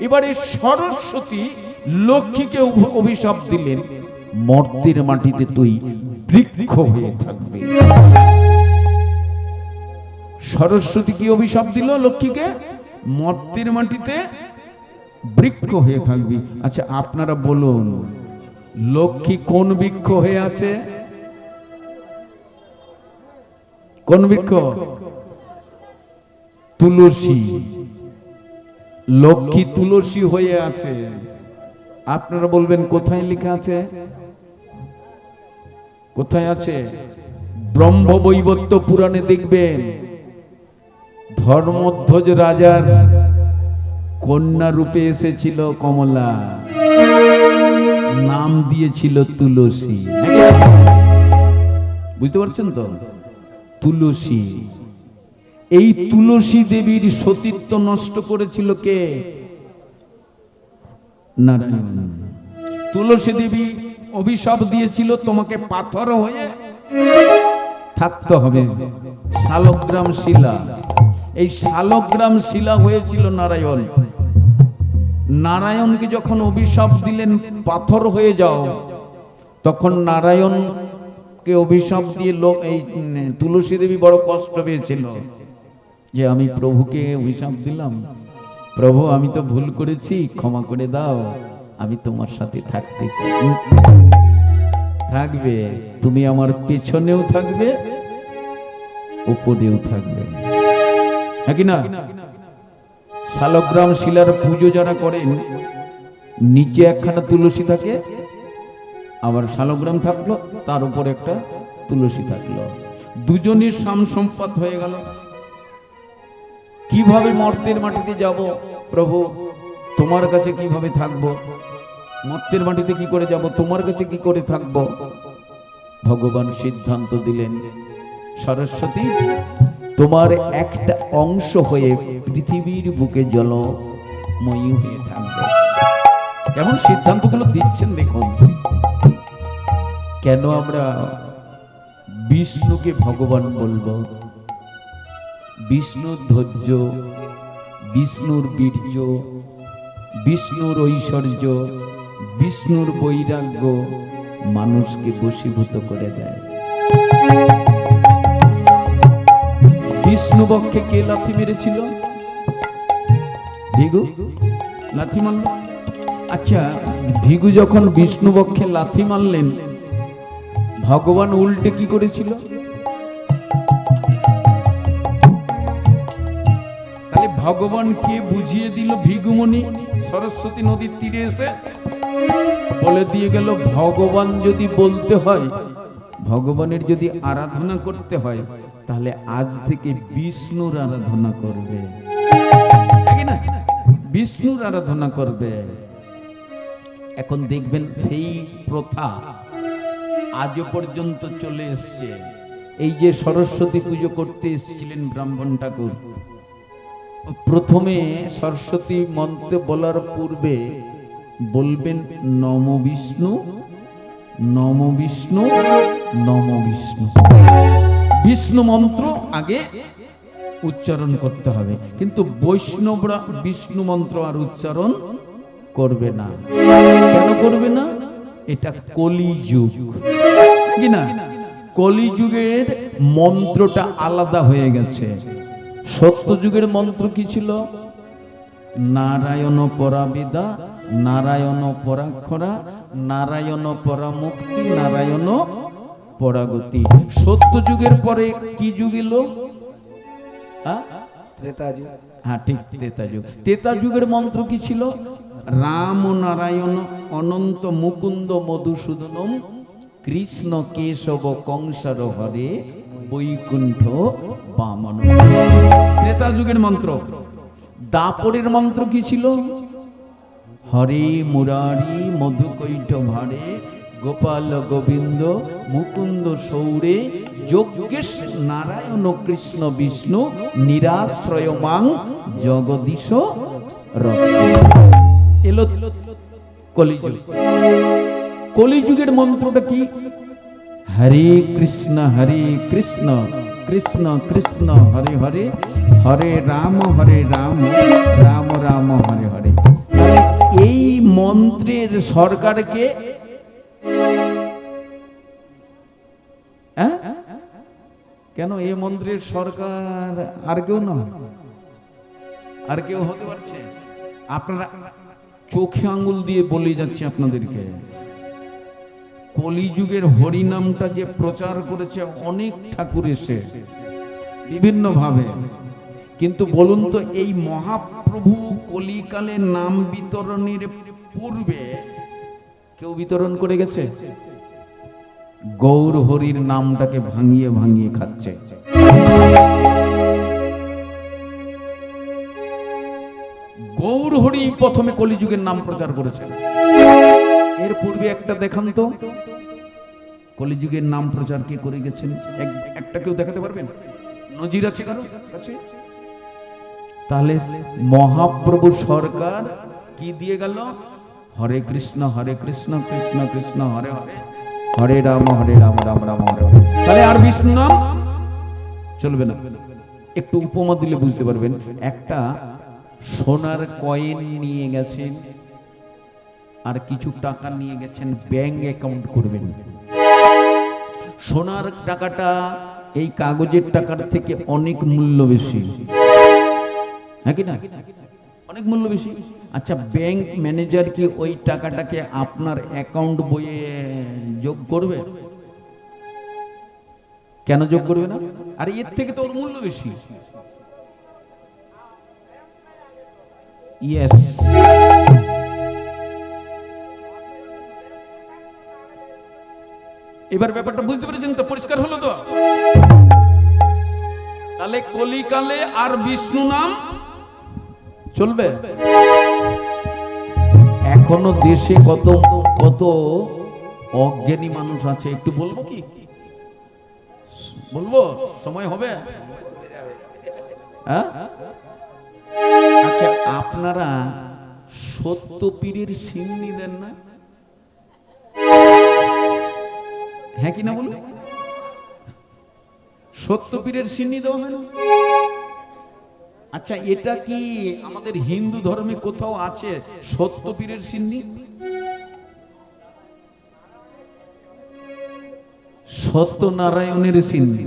এবারে সরস্বতী লক্ষ্মীকে অভিশাপ দিলেন, মর্তের মাটিতে তুই বৃক্ষ হয়ে থাকবি। সরস্বতী কি অভিশাপ দিল লক্ষ্মীকে? মর্তের মাটিতে বৃক্ষ হয়ে থাকবি। আচ্ছা আপনারা বলুন, লক্ষ্মী কোন বৃক্ষ হয়ে আছে? কোন বৃক্ষ? তুলসী। লক্ষ্মী তুলসী হয়ে আছে। আপনারা বলবেন কোথায় লেখা আছে? কোথায় আছে? ব্রহ্মবৈবর্ত পুরাণে দেখবেন, ধর্মধ্বজ রাজার কন্যা রূপে এসেছিল কমলা, নাম দিয়েছিল তুলসী। বুঝতে পারছেন তো? তুলসী। এই তুলসী দেবীর সতীত্ব নষ্ট করেছিল কে? নারায়ণ। তুলসী দেবী অভিশাপ দিয়েছিল, তোমাকে পাথর হয়ে থাকতে হবে, শালগ্রাম শিলা। এই শালগ্রাম শিলা হয়েছিল নারায়ণ। নারায়ণকে যখন অভিশাপ দিলেন পাথর হয়ে যাও, তখন নারায়ণকে অভিশাপ দিয়ে এই তুলসী দেবী বড় কষ্ট পেয়েছিল যে আমি প্রভুকে অভিশাপ দিলাম, প্রভু আমি তো ভুল করেছি, ক্ষমা করে দাও, আমি তোমার সাথে থাকতে চাই। থাকবে, তুমি আমার পেছনেও থাকবে, উপরেও থাকবে, নাকি না? শালগ্রাম শিলার পুজো যারা করেন, নিচে একখানা তুলসী থাকে, আবার শালগ্রাম থাকলো, তার উপর একটা তুলসী থাকলো, দুজনের সামসম্পাত হয়ে গেল। কিভাবে মর্তের মাটিতে যাব প্রভু, তোমার কাছে কিভাবে থাকব? মর্তের মাটিতে কি করে যাব, তোমার কাছে কি করে থাকব? ভগবান সিদ্ধান্ত দিলেন, সরস্বতী তোমার একটা অংশ হয়ে পৃথিবীর বুকে জলময়ী হয়ে থাকবে। কেমন সিদ্ধান্তগুলো দিচ্ছেন দেখুন। কেন আমরা বিষ্ণুকে ভগবান বলবো? বিষ্ণুর ধৈর্য, বিষ্ণুর বীর্য, বিষ্ণুর ঐশ্বর্য, বিষ্ণুর বৈরাগ্য মানুষকে বশীভূত করে দেয়। বিষ্ণু বক্ষে কে লাথি মেরেছিল? ভিগু লাথি মারল। আচ্ছা, ভিগু যখন বিষ্ণু বক্ষে লাথি মারলেন, ভগবান উল্টে কি করেছিল? তাহলে ভগবানকে বুঝিয়ে দিল ভিগুমণি সরস্বতী নদীর তীরে এসে বলে দিয়ে গেল, ভগবান যদি বলতে হয়, ভগবানের যদি আরাধনা করতে হয়, তাহলে আজ থেকে বিষ্ণুর আরাধনা করবে, না? বিষ্ণুর আরাধনা করবে। এখন দেখবেন সেই প্রথা আজও পর্যন্ত চলে এসছে। এই যে সরস্বতী পুজো করতে এসেছিলেন ব্রাহ্মণ ঠাকুর, প্রথমে সরস্বতী মন্ত্র বলার পূর্বে বলবেন নম বিষ্ণু, নম বিষ্ণু, নম বিষ্ণু। বিষ্ণু মন্ত্র আগে উচ্চারণ করতে হবে, কিন্তু বৈষ্ণবরা বিষ্ণু মন্ত্র আর উচ্চারণ করবে না। কেন করবে না? এটা কলিযুগ, কি না? কলিযুগের মন্ত্রটা আলাদা হয়ে গেছে। সত্যযুগের মন্ত্র কি ছিল? নারায়ণ পরাবিদা, নারায়ণ পরাক্ষরা, নারায়ণ পরামুক্তি, নারায়ণ পরাগতি। সত্যযুগের পরে কি যুগ এলো? ত্রেতা যুগ। হ্যাঁ ঠিক, ত্রেতা যুগ। ত্রেতা যুগের মন্ত্র কি ছিল? রাম নারায়ণ অনন্ত মুকুন্দ মধুসূদনম কৃষ্ণ কেশব কংসর হরে বৈকুণ্ঠ বামন। ত্রেতা যুগের মন্ত্র। দাপরের মন্ত্র কি ছিল? হরে মুরারি মধুকৈঠ ভারে গোপাল গোবিন্দ মুকুন্দ সৌরে যজ্ঞেশ নারায়ণ কৃষ্ণ বিষ্ণু নিরাশ্রয় মাং জগদীশ রক্ষে। এলো কলিযুগ। কলিযুগের মন্ত্রটা কি? হরে কৃষ্ণ কৃষ্ণ কৃষ্ণ হরে হরে, হরে রাম রাম রাম হরে হরে। এই মন্ত্রের সরকারকে কেন এই মন্ত্রের সরকার আর কেউ না, আর কেউ হতে পারছে? আপনারা চোখে আঙ্গুল দিয়ে বলে যাচ্ছে আপনাদেরকে, কলিযুগের হরিনামটা যে প্রচার করেছে অনেক ঠাকুর এসে বিভিন্ন ভাবে, কিন্তু বলুন তো এই মহাপ্রভু কলিকালে নাম বিতরণের পূর্বে কেউ বিতরণ করে গেছে? গৌর হরির নামটাকে ভাঙিয়ে ভাঙিয়ে খাচ্ছে। গৌর হরি প্রথমে কলিযুগের নাম প্রচার করেছেন। এর পূর্বে একটা দেখান তো কলিযুগের নাম প্রচার কে করে গেছেন, একটা কেউ দেখাতে পারবেন? নজির আছে কারো কাছে? তাহলে মহাপ্রভু সরকার কি দিয়ে গেল? হরে কৃষ্ণ কৃষ্ণ কৃষ্ণ হরে হরে, হরে রাম রাম রাম হরে হরে। তাহলে আর বিষ্ণু নাম চলবে না। একটু উপমা দিলে বুঝতে পারবেন। একটা সোনার কয়েন নিয়ে গেছেন আর কিছু টাকা নিয়ে গেছেন, ব্যাংক অ্যাকাউন্ট করবেন। সোনার টাকাটা এই কাগজের টাকার থেকে অনেক মূল্য বেশি, হ্যাঁ কি না? অনেক মূল্য বেশি। আচ্ছা, ব্যাংক ম্যানেজার কি ওই টাকাটাকে আপনার অ্যাকাউন্ট বইয়ে যোগ করবে? কেন যোগ করবে না? আর এর থেকে তো ওর মূল্য বেশি। ইয়েস, এবার ব্যাপারটা বুঝতে পেরেছেন তো? পরিষ্কার হলো তো? তাহলে কলিকালে আর বিষ্ণু নাম চলবে? এখনো দেশে কত কত অজ্ঞানী মানুষ আছে, একটু বলবো কি? বলবো? সময় হবে? আচ্ছা, আপনারা সত্যপীরের সিন্নি দেন না? হ্যাঁ কি না বলুন? সত্যপীরের সিন্নি দেওয়া হয় না? আচ্ছা, এটা কি আমাদের হিন্দু ধর্মে কোথাও আছে সত্যপীরের সিন্নি? সত্যনারায়ণের সিন্নি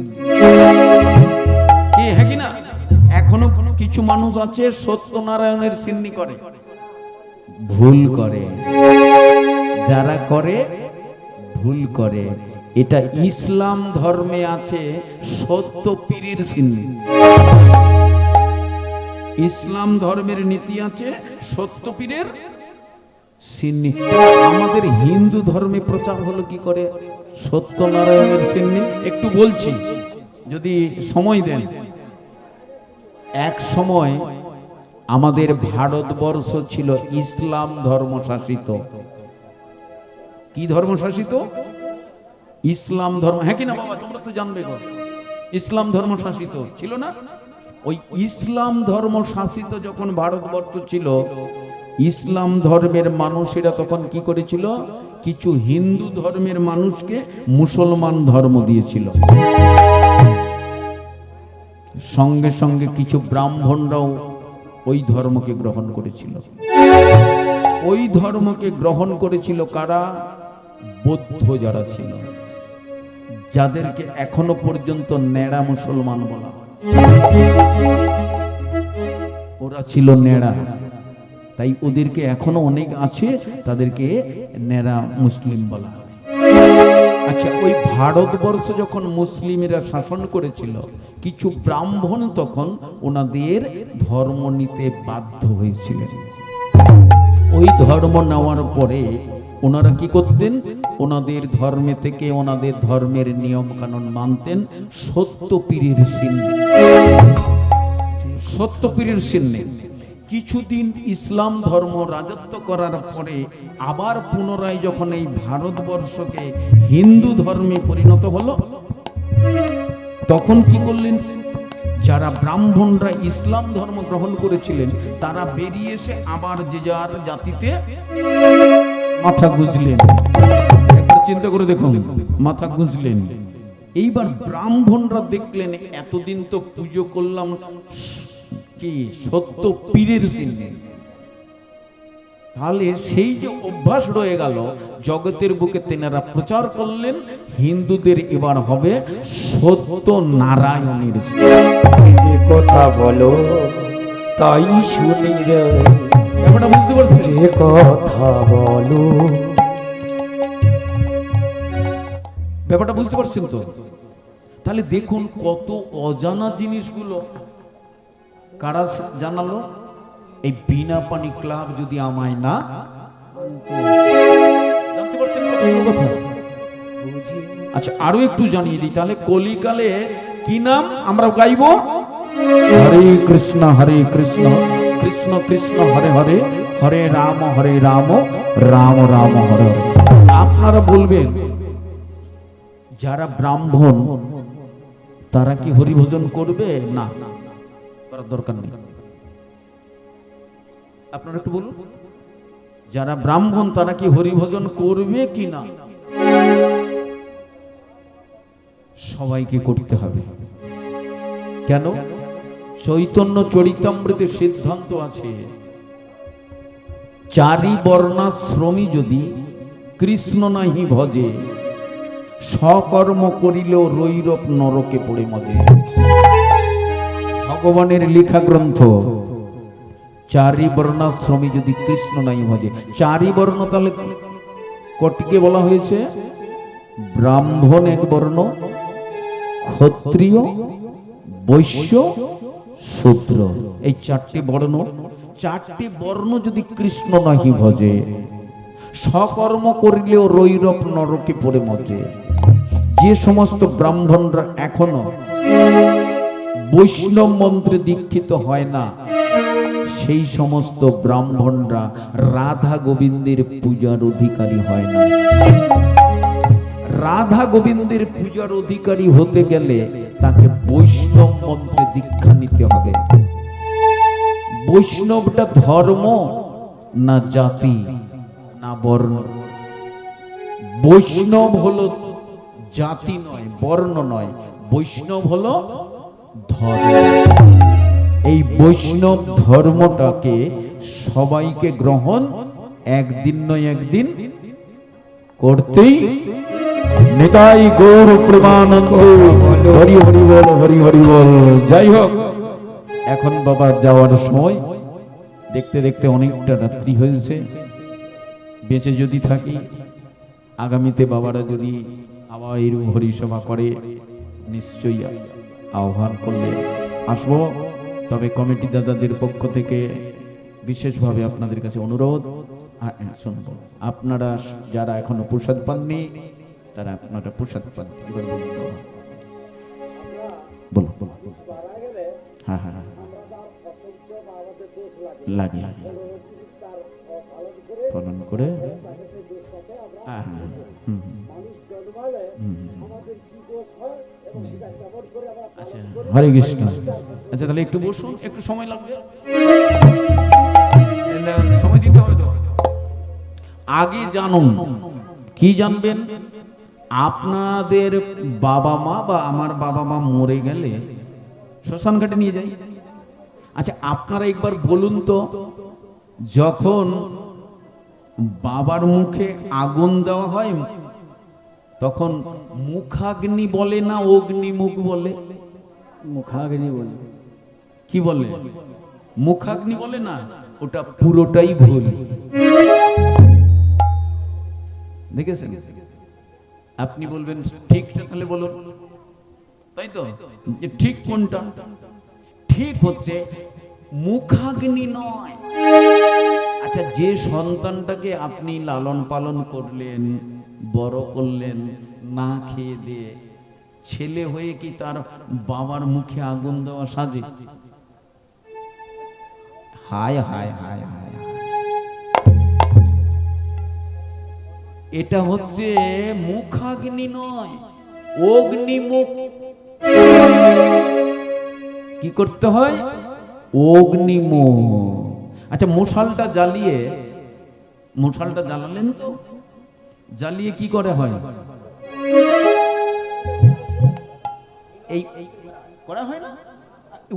কি, হ্যাঁ কি না? এখনো কিছু মানুষ আছে সত্যনারায়ণের সিন্নি করে। ভুল করে, যারা করে ভুল করে। এটা ইসলাম ধর্মে আছে সত্যপীরের সিন্নি। ইসলাম ধর্মের নীতি আছে সত্যপীরের সিন্নি। আমাদের হিন্দু ধর্মে প্রচার হলো কি করে সত্যনারায়ণের সিন্নি? একটু বলছি যদি সময় দেন। এক সময় আমাদের ভারতবর্ষ ছিল ইসলাম ধর্ম শাসিত। কি ধর্ম শাসিত? ইসলাম ধর্ম, হ্যাঁ কি না বাবা? তোমরা তো জানবে গো, ইসলাম ধর্ম শাসিত ছিল না? ওই ইসলাম ধর্ম শাসিত যখন ভারতবর্ষ ছিল, ইসলাম ধর্মের মানুষেরা তখন কি করেছিল? কিছু হিন্দু ধর্মের মানুষকে মুসলমান ধর্ম দিয়েছিল। সঙ্গে সঙ্গে কিছু ব্রাহ্মণরাও ওই ধর্মকে গ্রহণ করেছিল। ওই ধর্মকে গ্রহণ করেছিল কারা? বৌদ্ধ যারা ছিল, যাদেরকে এখনো পর্যন্ত নেড়া মুসলমান বলা হয়। ওরা ছিল নেড়া, তাই ওদেরকে এখনো অনেক আছে, তাদেরকে নেড়া মুসলিম বলা হয়। আচ্ছা, ওই ভারতবর্ষ যখন মুসলিমেরা শাসন করেছিল, কিছু ব্রাহ্মণ তখন ওনাদের ধর্ম নিতে বাধ্য হয়েছিলেন। ওই ধর্ম নেওয়ার পরে ওনারা কি করতেন? ওনাদের ধর্মে থেকে ওনাদের ধর্মের নিয়ম কানুন মানতেন। সত্যপীরের সিন্নি, সত্যপীরের সিন্নি। কিছুদিন ইসলাম ধর্ম রাজত্ব করার পরে আবার পুনরায় যখন এই ভারতবর্ষকে হিন্দু ধর্মে পরিণত হলো, তখন কি করলেন? যারা ব্রাহ্মণরা ইসলাম ধর্ম গ্রহণ করেছিলেন, তারা বেরিয়ে এসে আবার যে যার জাতিতে মাথা গুঁজলেন। একবার চিন্তা করে দেখুন, মাথা গুঁজলেন। এইবার ব্রাহ্মণরা দেখলেন এতদিন তো পুজো করলাম কি সত্য পীরের সিন্নি, তাহলে সেই যে অভ্যাস রয়ে গেল, জগতের বুকে তেনারা প্রচার করলেন, হিন্দুদের এবার হবে সত্য নারায়ণের। যে কথা বলো তাই শুনি যায়, ব্যাপারটা বুঝতে পারছেন? যে কথা বলো, ব্যাপারটা বুঝতে পারছেন তো? তাহলে দেখুন কত অজানা জিনিসগুলো কারা জানালো। এই বিনা পানি ক্লাব যদি আমায় না জানতে পারতেন কতগুলো কথা। আচ্ছা আরো একটু জানিয়ে দিই তাহলে, কলিকালে কি নাম আমরা গাইবো? হরে কৃষ্ণ কৃষ্ণ কৃষ্ণ হরে হরে, হরে রাম রাম রাম হরে হরে। আপনারা বলবেন যারা ব্রাহ্মণ তারা কি হরিভজন করবে? না, করার দরকার নেই। আপনারা একটু বলুন, যারা ব্রাহ্মণ তারা কি হরিভজন করবে কি না? সবাইকে করতে হবে। কেন? চৈতন্য চরিতামৃতে সিদ্ধান্ত আছে, চারি বর্ণাশ্রমী যদি কৃষ্ণ নাহি ভজে, সকর্ম করিলেও রৈরব নরকে পড়ে মজে। ভগবানের লেখা গ্রন্থ, চারি বর্ণাশ্রমী যদি কৃষ্ণ নাই ভজে। চারি বর্ণ তাহলে কটিকে বলা হয়েছে? ব্রাহ্মণ এক বর্ণ, ক্ষত্রিয়, বৈশ্য, শূদ্র, এই চারটি বর্ণ। চারটি বর্ণ যদি কৃষ্ণ নাহি ভজে, সকর্ম করিলেও রৈরব নরকে পড়ে মজে। যে সমস্ত ব্রাহ্মণরা এখনো বৈষ্ণব মন্ত্রে দীক্ষিত হয় না, সেই সমস্ত ব্রাহ্মণরা রাধা গোবিন্দের পূজার অধিকারী হয় না। রাধা গোবিন্দের পূজার অধিকারী হতে গেলে তাকে বৈষ্ণব মন্ত্রে দীক্ষা নিতে হবে। বৈষ্ণবটা ধর্ম না জাতি না বর্ণ। বৈষ্ণব হলো জাতি নয়, বর্ণ নয়, বৈষ্ণব হলো ধর্ম। এই বৈষ্ণব ধর্মটাকে সবাইকে গ্রহণ একদিন নয় একদিন করতেই। নিতাই গৌর প্রেমানন্দ, হরি হরি বল, হরি হরি বল। যাই হোক, এখন বাবা যাওয়ার সময়, দেখতে দেখতে অনেকটা রাত্রি হয়েছে। বেঁচে যদি থাকি, আগামীতে বাবারা যদি আবার এরূপ হরিসভা করে নিশ্চয়ই আহ্বান করলে আসবো। তবে কমিটি দাদাদের পক্ষ থেকে বিশেষভাবে আপনাদের কাছে অনুরোধ, শুনবো, আপনারা যারা এখনো প্রসাদ পাননি তারা আপনারা প্রসাদ পান। এবার বলুন, বলো বলো। হ্যাঁ হ্যাঁ লাগে পালন করে। হ্যাঁ হ্যাঁ আচ্ছা, হরে কৃষ্ণ। আচ্ছা তাহলে একটু বসুন, একটু সময় লাগবে, সময় দিতে হবে তো। আগে জানুন, কি জানবেন? আপনাদের বাবা মা বা আমার বাবা মা মরে গেলে শ্মশান ঘাটে নিয়ে যাই। আচ্ছা আপনারা একবার বলুন তো, যখন বাবার মুখে আগুন দেওয়া হয় তখন মুখাগ্নি বলে না অগ্নিমুখ বলে? মুখাগ্নি বলে। কি বলে? মুখাগ্নি বলে না, ওটা পুরোটাই ভুল। দেখেছেন? আপনি বলবেন ঠিকটা, তাহলে বলুন, তাই তো? ঠিক কোনটা? ঠিক হচ্ছে মুখাগ্নি নয়। আচ্ছা, যে সন্তানটাকে আপনি লালন পালন করলেন, বড় করলেন না খেয়ে দিয়ে, ছেলে হয়ে কি তার বাবার মুখে আগুন দেওয়া সাজে? হায় হায় হায় হায়, এটা হচ্ছে মুখাগ্নি নয়, অগ্নিমুখ। কি করতে হয়? অগ্নিমুখ। আচ্ছা মশালটা জ্বালালেন তো, জ্বালিয়ে কি করে হয়? এই করা হয় না?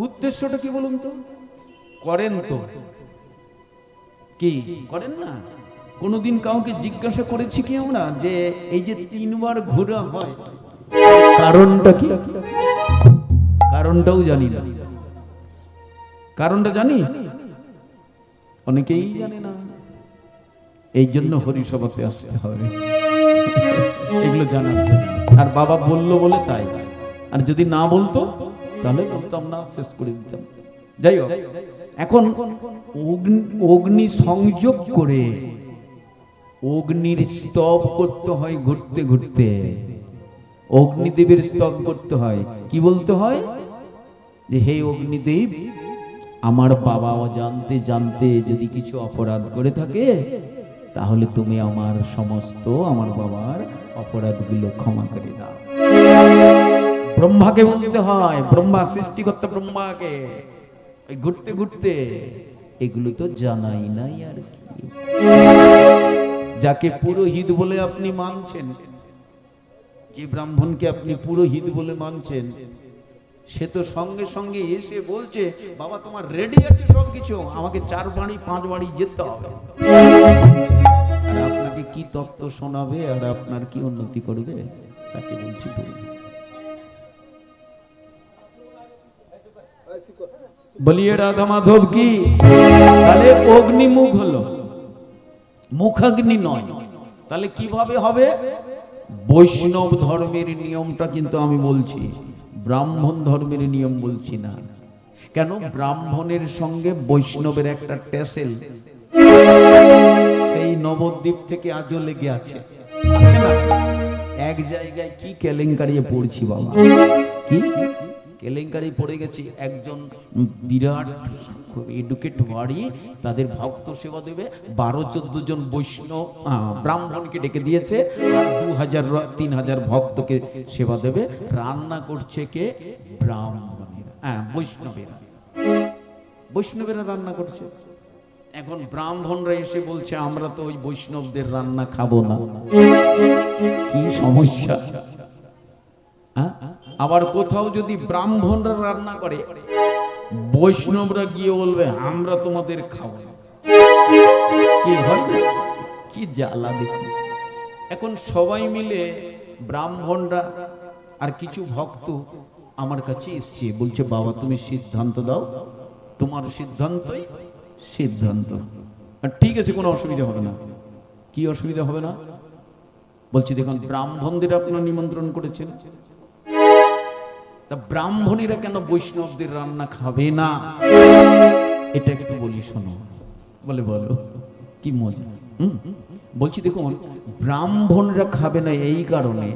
উদ্দেশ্যটা কি বলুন তো? করেন তো? কি করেন না? কোনোদিন কাউকে জিজ্ঞাসা করেছি কি আমরা যে এই যে 3 বার ঘোরা হয় কারণটা কি? কারণটাও জানি না। কারণটা জানি? অনেকেই জানে না। এই জন্য হরিসভাতে আসতে হবে, এগুলো জানার জন্য। আর বাবা বললো বলে তাই, আর যদি না বলতো তাহলে বলতাম না, শেষ করে দিতাম। যাই হোক, এখন অগ্নি সংযোগ করে অগ্নির স্তব করতে হয়, ঘুরতে ঘুরতে অগ্নিদেবের স্তব করতে হয়। কি বলতে হয়? যে হে অগ্নিদেব, আমার বাবা অজান্তে জানতে যদি কিছু অপরাধ করে থাকে তাহলে তুমি আমার সমস্ত আমার বাবার অপরাধগুলো ক্ষমা করে দাও। ব্রহ্মাকে বলতে হয়, ব্রহ্মা সৃষ্টিকর্তা ব্রহ্মাকে। ওই ঘুরতে ঘুরতে এগুলো তো জানাই নাই আর কি। যাকে পুরোহিত বলে আপনি মানছেন, যে ব্রাহ্মণকে আপনি পুরোহিত বলে মানছেন, সে তো সঙ্গে সঙ্গে এসে বলছে বাবা তোমার রেডি আছে সবকিছু, আমাকে 4 বাড়ি 5 বাড়ি যেতে হবে। আর আপনাকে কি তত্ত্ব শোনাবে আর আপনার কি উন্নতি করবে তাকে বলছি বলিয়ে রাধা মাধব কি। তাহলে অগ্নিমুখ হলো, মুখাগ্নি নয়। তাহলে কিভাবে হবে? বৈষ্ণব ধর্মের নিয়মটা কিন্তু আমি বলছি, ব্রাহ্মণ ধর্মের নিয়ম বলছি না। কেন? ব্রাহ্মণের সঙ্গে বৈষ্ণবের একটা টেসেল সেই নবদ্বীপ থেকে আজও লেগে আছে, আছে না? এক জায়গায় কি কেলেঙ্কারি পড়ছি বাবা, কি কেলেঙ্কারি পড়ে গেছি। একজন বিরাট এডুকেট বাড়ি, তাদের ভক্ত সেবা দেবে, 12-14 জন বৈষ্ণব ব্রাহ্মণকে ডেকে দিয়েছে, 2000-3000 ভক্তকে সেবা দেবে। রান্না করছে কে? ব্রাহ্মণেরা, বৈষ্ণবেরা। বৈষ্ণবেরা রান্না করছে। এখন ব্রাহ্মণরা এসে বলছে আমরা তো ওই বৈষ্ণবদের রান্না খাবো না। কি সমস্যা! আবার কোথাও যদি ব্রাহ্মণরা রান্না করে, বৈষ্ণবরা গিয়ে বলবে আমরা তোমাদের খাবো না। কি হয়? কি জ্বালা দেখুন। এখন সবাই মিলে ব্রাহ্মণরা আর কিছু ভক্ত আমার কাছে এসছে, বলছে বাবা তুমি সিদ্ধান্ত দাও, তোমার সিদ্ধান্তই সিদ্ধান্ত। আর ঠিক আছে, কোনো অসুবিধা হবে না। কি অসুবিধা হবে না? বলছি দেখুন, ব্রাহ্মণদের আপনারা নিমন্ত্রণ করেছেন, তা ব্রাহ্মণীরা কেন বৈষ্ণবদের রান্না খাবে না? এটা একটু বলি শোনো। বলে বলো, কি মজা। বলছি দেখুন, ব্রাহ্মণরা খাবে না এই কারণে,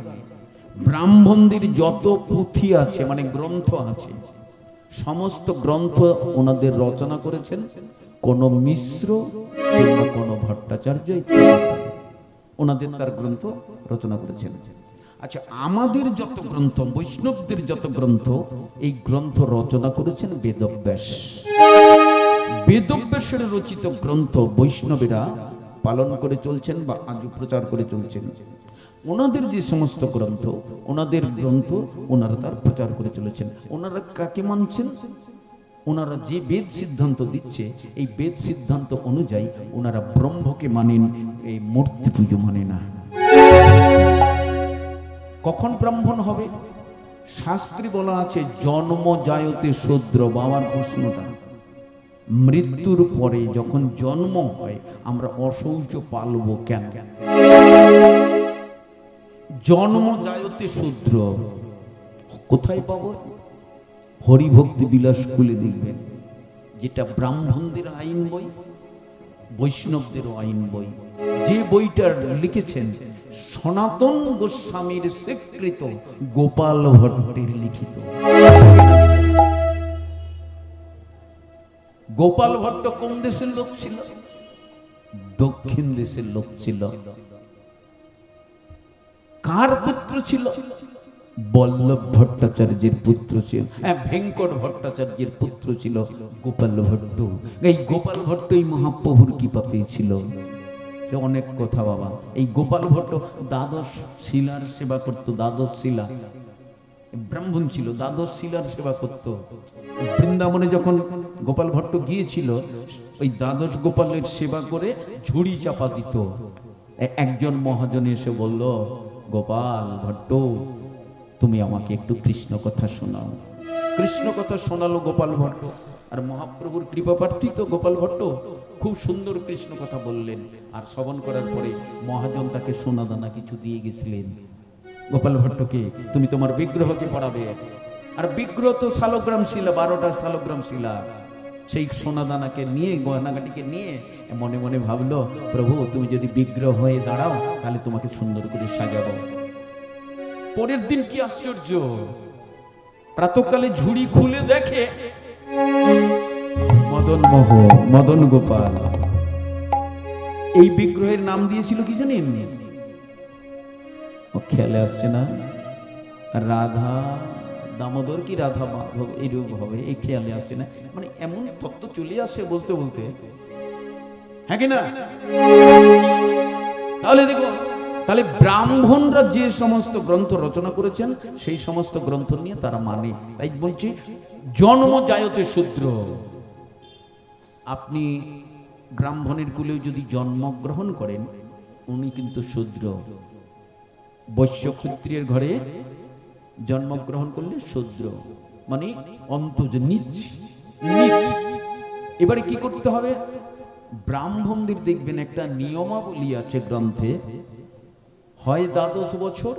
ব্রাহ্মণদের যত পুঁথি আছে মানে গ্রন্থ আছে, সমস্ত গ্রন্থ ওনাদের রচনা করেছেন কোন মিশ্র কিংবা কোন ভট্টাচার্য, ওনাদের তার গ্রন্থ রচনা করেছেন। আচ্ছা, আমাদের যত গ্রন্থ, বৈষ্ণবদের যত গ্রন্থ, এই গ্রন্থ রচনা করেছেন বেদব্যাস। বেদব্যাসের রচিত গ্রন্থ বৈষ্ণবেরা পালন করে চলছেন বা আজও প্রচার করে চলছেন। ওনাদের যে সমস্ত গ্রন্থ, ওনাদের গ্রন্থ ওনারা তার প্রচার করে চলেছেন। ওনারা কাকে মানছেন? ওনারা যে বেদ সিদ্ধান্ত দিচ্ছে, এই বেদ সিদ্ধান্ত অনুযায়ী ওনারা ব্রহ্মকে মানেন, এই মূর্তি পুজো মানে না। কখন ব্রাহ্মণ হবে? শাস্ত্রে বলা আছে জন্ম জায়তে শূদ্র। বাবার প্রশ্নটা, মৃত্যুর পরে যখন জন্ম হয় আমরা অশৌচ পালব কেন? জন্ম জায়তে শূদ্র কোথায় পাবো? হরিভক্তি বিলাস খুলে দেখবেন, যেটা ব্রাহ্মণদের আইন বই, বৈষ্ণবদেরও আইন বই। যে বইটা লিখেছেন সনাতন গোস্বামীর স্বীকৃত গোপাল ভট্টের লিখিত। গোপাল ভট্ট কোন দেশের লোক ছিল? দক্ষিণ দেশের লোক ছিল। কার পুত্র ছিল? বল্লভ ভট্টাচার্যের পুত্র ছিল, ভেঙ্কট ভট্টাচার্যের পুত্র ছিল গোপাল ভট্ট। এই গোপাল ভট্ট এই মহাপ্রভুর কৃপা পেয়েছিল। অনেক কথা বাবা। এই গোপাল ভট্ট দ্বাদশ শিলার সেবা করত। দ্বাদশ শিলা, ব্রাহ্মণ ছিল, দ্বাদশ শিলার সেবা করত। বৃন্দাবনে যখন গোপাল ভট্ট গিয়েছিল, ওই দ্বাদশ গোপালের সেবা করে ঝুড়ি চাপা দিত। একজন মহাজন এসে বলল, গোপাল ভট্ট, তুমি আমাকে একটু কৃষ্ণ কথা শোনাও। কৃষ্ণ কথা শোনালো গোপাল ভট্ট। আর মহাপ্রভুর কৃপা প্রার্থী তো গোপাল ভট্ট, খুব সুন্দর কৃষ্ণ কথা বললেন। আর শ্রবণ করার পরে মহাজন তাকে সোনা দানা কিছু দিয়ে গেছিলেন। গোপাল ভট্টকে, তুমি তোমার বিগ্রহকে পড়াবে। আর বিগ্রহ তো শালগ্রাম শিলা, 12টা শালগ্রাম শিলা। সেই সোনা দানাকে নিয়ে, গয়নাগাটিকে নিয়ে মনে মনে ভাবলো, প্রভু তুমি যদি বিগ্রহ হয়ে দাঁড়াও তাহলে তোমাকে সুন্দর করে সাজাবো। পরের দিন কি আশ্চর্য, প্রাতঃকালে ঝুড়ি খুলে দেখে মদন গোপাল। এই বিগ্রহের নাম দিয়েছিল কি জানেন? ও খেয়ালে আসছে না, রাধা দামোদর কি রাধা মাধব এইরকম হবে, এই খেয়ালে আসছে না। মানে এমন তত্ত্ব চলে আসে বলতে বলতে, হ্যাঁ কি না? তাহলে দেখো, তাহলে ব্রাহ্মণরা যে সমস্ত গ্রন্থ রচনা করেছেন সেই সমস্ত গ্রন্থ নিয়ে তারা মানে। তাই বলছি, জন্ম জায়তে শূদ্র। আপনি ব্রাহ্মণের কুলেও যদি জন্মগ্রহণ করেন, উনি কিন্তু শূদ্র। বৈশ্য ক্ষত্রিয়ের ঘরে জন্মগ্রহণ করলে শূদ্র, মানে অন্তজ, নিচ। এবারে কি করতে হবে? ব্রাহ্মণদের দেখবেন একটা নিয়মাবলী আছে গ্রন্থে, হয় 12 বছর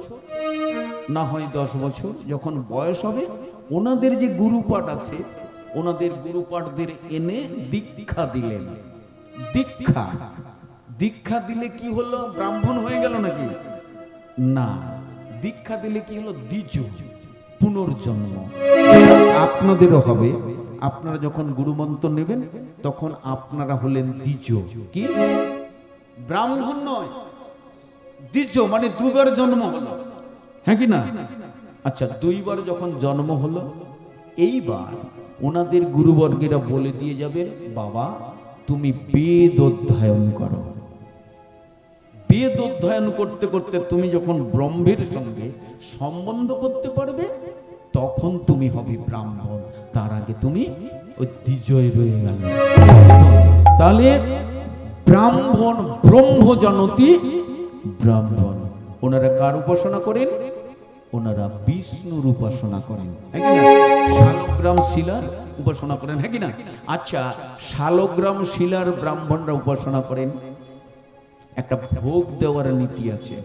না হয় 10 বছর যখন বয়স হবে, ওনাদের যে গুরুপাঠ আছে, ওনাদের গুরুপাঠদের এনে দীক্ষা দিলেন। দীক্ষা দিলে কি হলো? ব্রাহ্মণ হয়ে গেল নাকি? না, দীক্ষা দিলে কি হলো? দ্বিজ, পুনর্জন্ম। আপনাদেরও হবে। আপনারা যখন গুরুমন্ত্র নেবেন তখন আপনারা হলেন দ্বিজ। কি? ব্রাহ্মণ নয়, দ্বিজ, মানে দুবার জন্ম হলো, হ্যাঁ কি না? আচ্ছা, 2বার যখন জন্ম হলো, এইবার ওনাদের গুরুবর্গেরা বলে দিয়ে যাবেন, বাবা তুমি বেদ অধ্যয়ন করো। বেদ অধ্যয়ন করতে করতে তুমি যখন ব্রহ্মের সঙ্গে সম্বন্ধ করতে পারবে, তখন তুমি হবে ব্রাহ্মণ। তার আগে তুমি ওই দ্বিজয় রয়ে গেল। তাহলে ব্রাহ্মণ, ব্রহ্মজনতি ব্রাহ্মণ। ওনারা কার উপাসনা করেন? ওনারা বিষ্ণুর উপাসনা করেন, হ্যাঁ কি না? শালগ্রাম শিলার উপাসনা করেন, হ্যাঁ কি না? আচ্ছা, শালগ্রাম শিলার ব্রাহ্মণরা উপাসনা করেন। একটা ভোগ দেওয়ার নীতি আছে,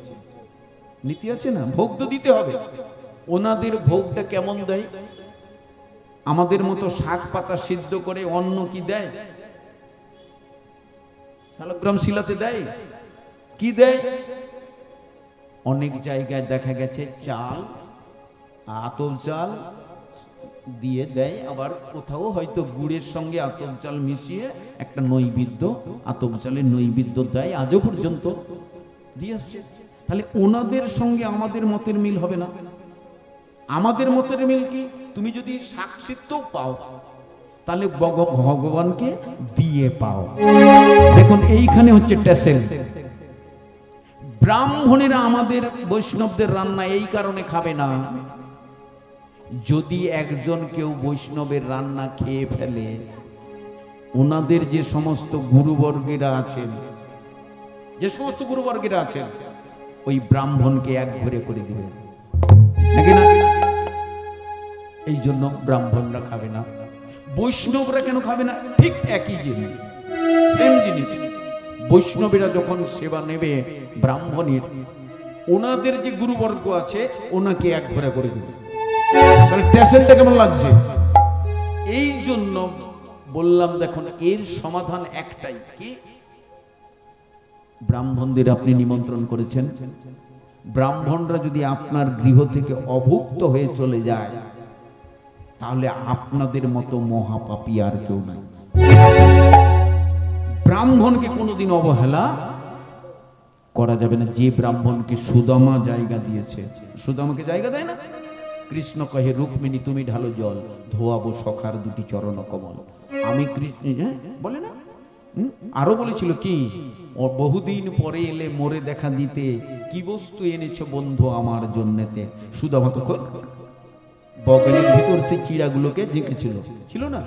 নীতি আছে না? ভোগ তো দিতে হবে। ওনাদের ভোগটা কেমন দেয়? আমাদের মতো শাক পাতা সিদ্ধ করে অন্ন কি দেয়? শালগ্রাম শিলাতে দেয় কি দেয়? অনেক জায়গায় দেখা গেছে চাল, আতপ চাল দিয়ে দেয়, আবার কোথাও হয়তো গুড়ের সঙ্গে আতপ চাল মিশিয়ে একটা নৈবেদ্য, আতপ চালের নৈবেদ্য দেয়, আজও পর্যন্ত দিয়ে আসছে। তাহলে ওনাদের সঙ্গে আমাদের মতের মিল হবে না। আমাদের মতের মিল কি? তুমি যদি সাক্ষিত্ব পাও তাহলে ভগবানকে দিয়ে পাও। দেখুন এইখানে হচ্ছে টেসেল। ব্রাহ্মণেরা আমাদের বৈষ্ণবদের রান্না এই কারণে খাবে না, যদি একজন কেউ বৈষ্ণবের রান্না খেয়ে ফেলে, ওনাদের যে সমস্ত গুরুবর্গেরা আছেন, ওই ব্রাহ্মণকে এক ঘরে করে দিবেন, না? এই জন্য ব্রাহ্মণরা খাবে না। বৈষ্ণবরা কেন খাবে না? ঠিক একই জিনিস, সেম জিনিস। বৈষ্ণবেরা যখন সেবা নেবে ব্রাহ্মণের, ওনাদের যে গুরুবর্গ আছে ওনাকে এক ঘরে করে দিবে। তাহলে টেসেলটা কেমন লাগছে? এই জন্য বললাম, দেখুন এর সমাধান একটাই। কি? ব্রাহ্মণদের আপনি নিমন্ত্রণ করেছেন, ব্রাহ্মণরা যদি আপনার গৃহ থেকে অভুক্ত হয়ে চলে যায়, তাহলে আপনাদের মতো মহাপাপী আর কেউ নাই। ব্রাহ্মণকে কোনোদিন অবহেলা করা যাবে না। যে ব্রাহ্মণকে সুদামা জায়গা দিয়েছে, সুদামাকে জায়গা দেয় না? কৃষ্ণ কহে, রুক্মিণী তুমি ঢালো জল, ধোয়াবো সখার 2টি চরণ কমল। আমি কৃষ্ণ, বলে না? আরো বলেছিল কি, বহুদিন পরে এলে মোরে দেখা দিতে, কি বস্তু এনেছো বন্ধু আমার জন্যেতে। সুদামা তখন বগলের ভিতর সেই চিড়াগুলোকে রেখেছিল, ছিল না?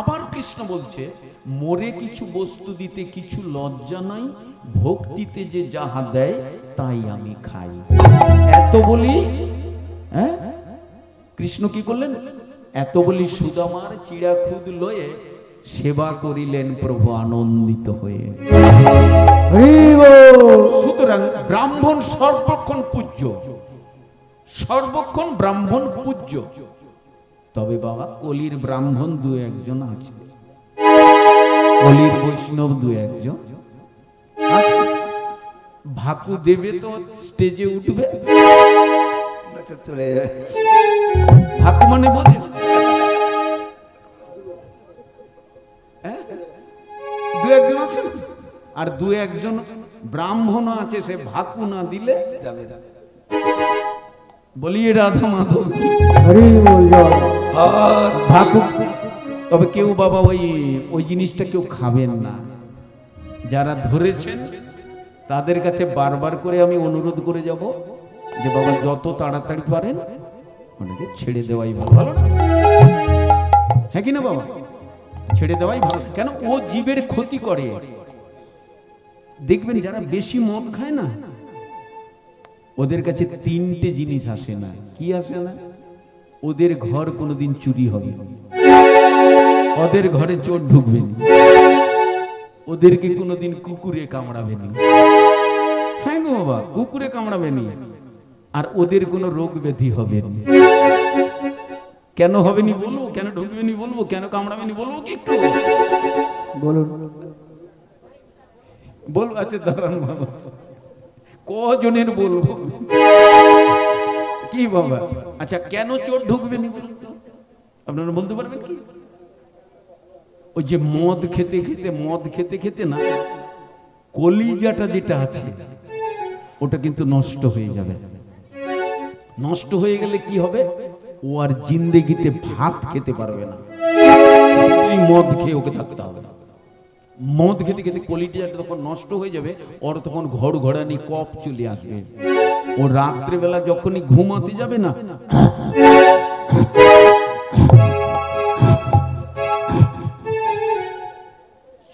আবার কৃষ্ণ বলছে, মোরে কিছু বস্তু দিতে কিছু লজ্জা নাই, ভক্তিতে যে যাহা দেয় তাই আমি খাই। এত বলি, হ্যাঁ, কৃষ্ণ কি করলেন? এত বলি সুদামার চিড়া খুদ লয়ে সেবা করিলেন প্রভু আনন্দিত হয়ে। সুতরাং ব্রাহ্মণ সর্বক্ষণ পূজ্য, সর্বক্ষণ ব্রাহ্মণ পূজ্য। তবে বাবা কলির ব্রাহ্মণ দু একজন আছে, কলির বৈষ্ণব দু একজন আছে। ভাকু দেবে তো স্টেজে উঠবে, চলে যাবে। ভাকু মানে বোঝে? হ্যাঁ? দু একজন আছে, আর দু একজন ব্রাহ্মণ আছে, সে ভাকু না দিলে যাবে না। বলিয়ে রাধা মাধব হরি বল জয়। ভাকু। তবে কেউ বাবা ওই ওই জিনিসটা কেউ খাবেন না। যারা ধরেছেন তাদের কাছে বারবার করে আমি অনুরোধ করে যাব যে বাবা যত তাড়াতাড়ি পারেন ওনাকে ছেড়ে দেওয়াই ভালো। ভালো না? হ্যাঁ কি না বাবা? ছেড়ে দেওয়াই ভালো। কেন? ও জীবের ক্ষতি করে। দেখবেন যারা বেশি মদ খায় না, ওদের কাছে তিনটে জিনিস আসে না। কি আসে না? ওদের ঘর কোনোদিন চুরি হবে না, ওদের ঘরে চোর ঢুকবে না, ওদেরকে কোনোদিন কুকুরে কামড়াবে না। হ্যাঁ গো বাবা, কুকুরে কামড়াবে না। আর ওদের কোনো রোগ ব্যাধি হবে না। কেন হবে নি বলবো, কেন ঢুকবে নি বলবো, কেন কামড়াবে নি বলবো কি একটু বলুন। বলবো? আচ্ছা দাঁড়ান বাবা, কজনের বলবো কি বাবা? আচ্ছা কেন চোর ঢুকবে নি বলুন তো, আপনারা বলতে পারবেন কি? ওই যে মদ খেতে খেতে, মদ খেতে খেতে না, কলিজাটা যেটা আছে ওটা কিন্তু নষ্ট হয়ে যাবে। নষ্ট হয়ে গেলে কি হবে? ও আর জিন্দেগিতে ভাত খেতে পারবে না। ওই মদ খেয়ে ওকে থাকতে হবে। মদ খেতে খেতে কলিজাটা তখন নষ্ট হয়ে যাবে, ওর তখন ঘর ঘোরানি কফ চলে আসবে। ও রাত্রেবেলা যখনই ঘুমাতে যাবে না,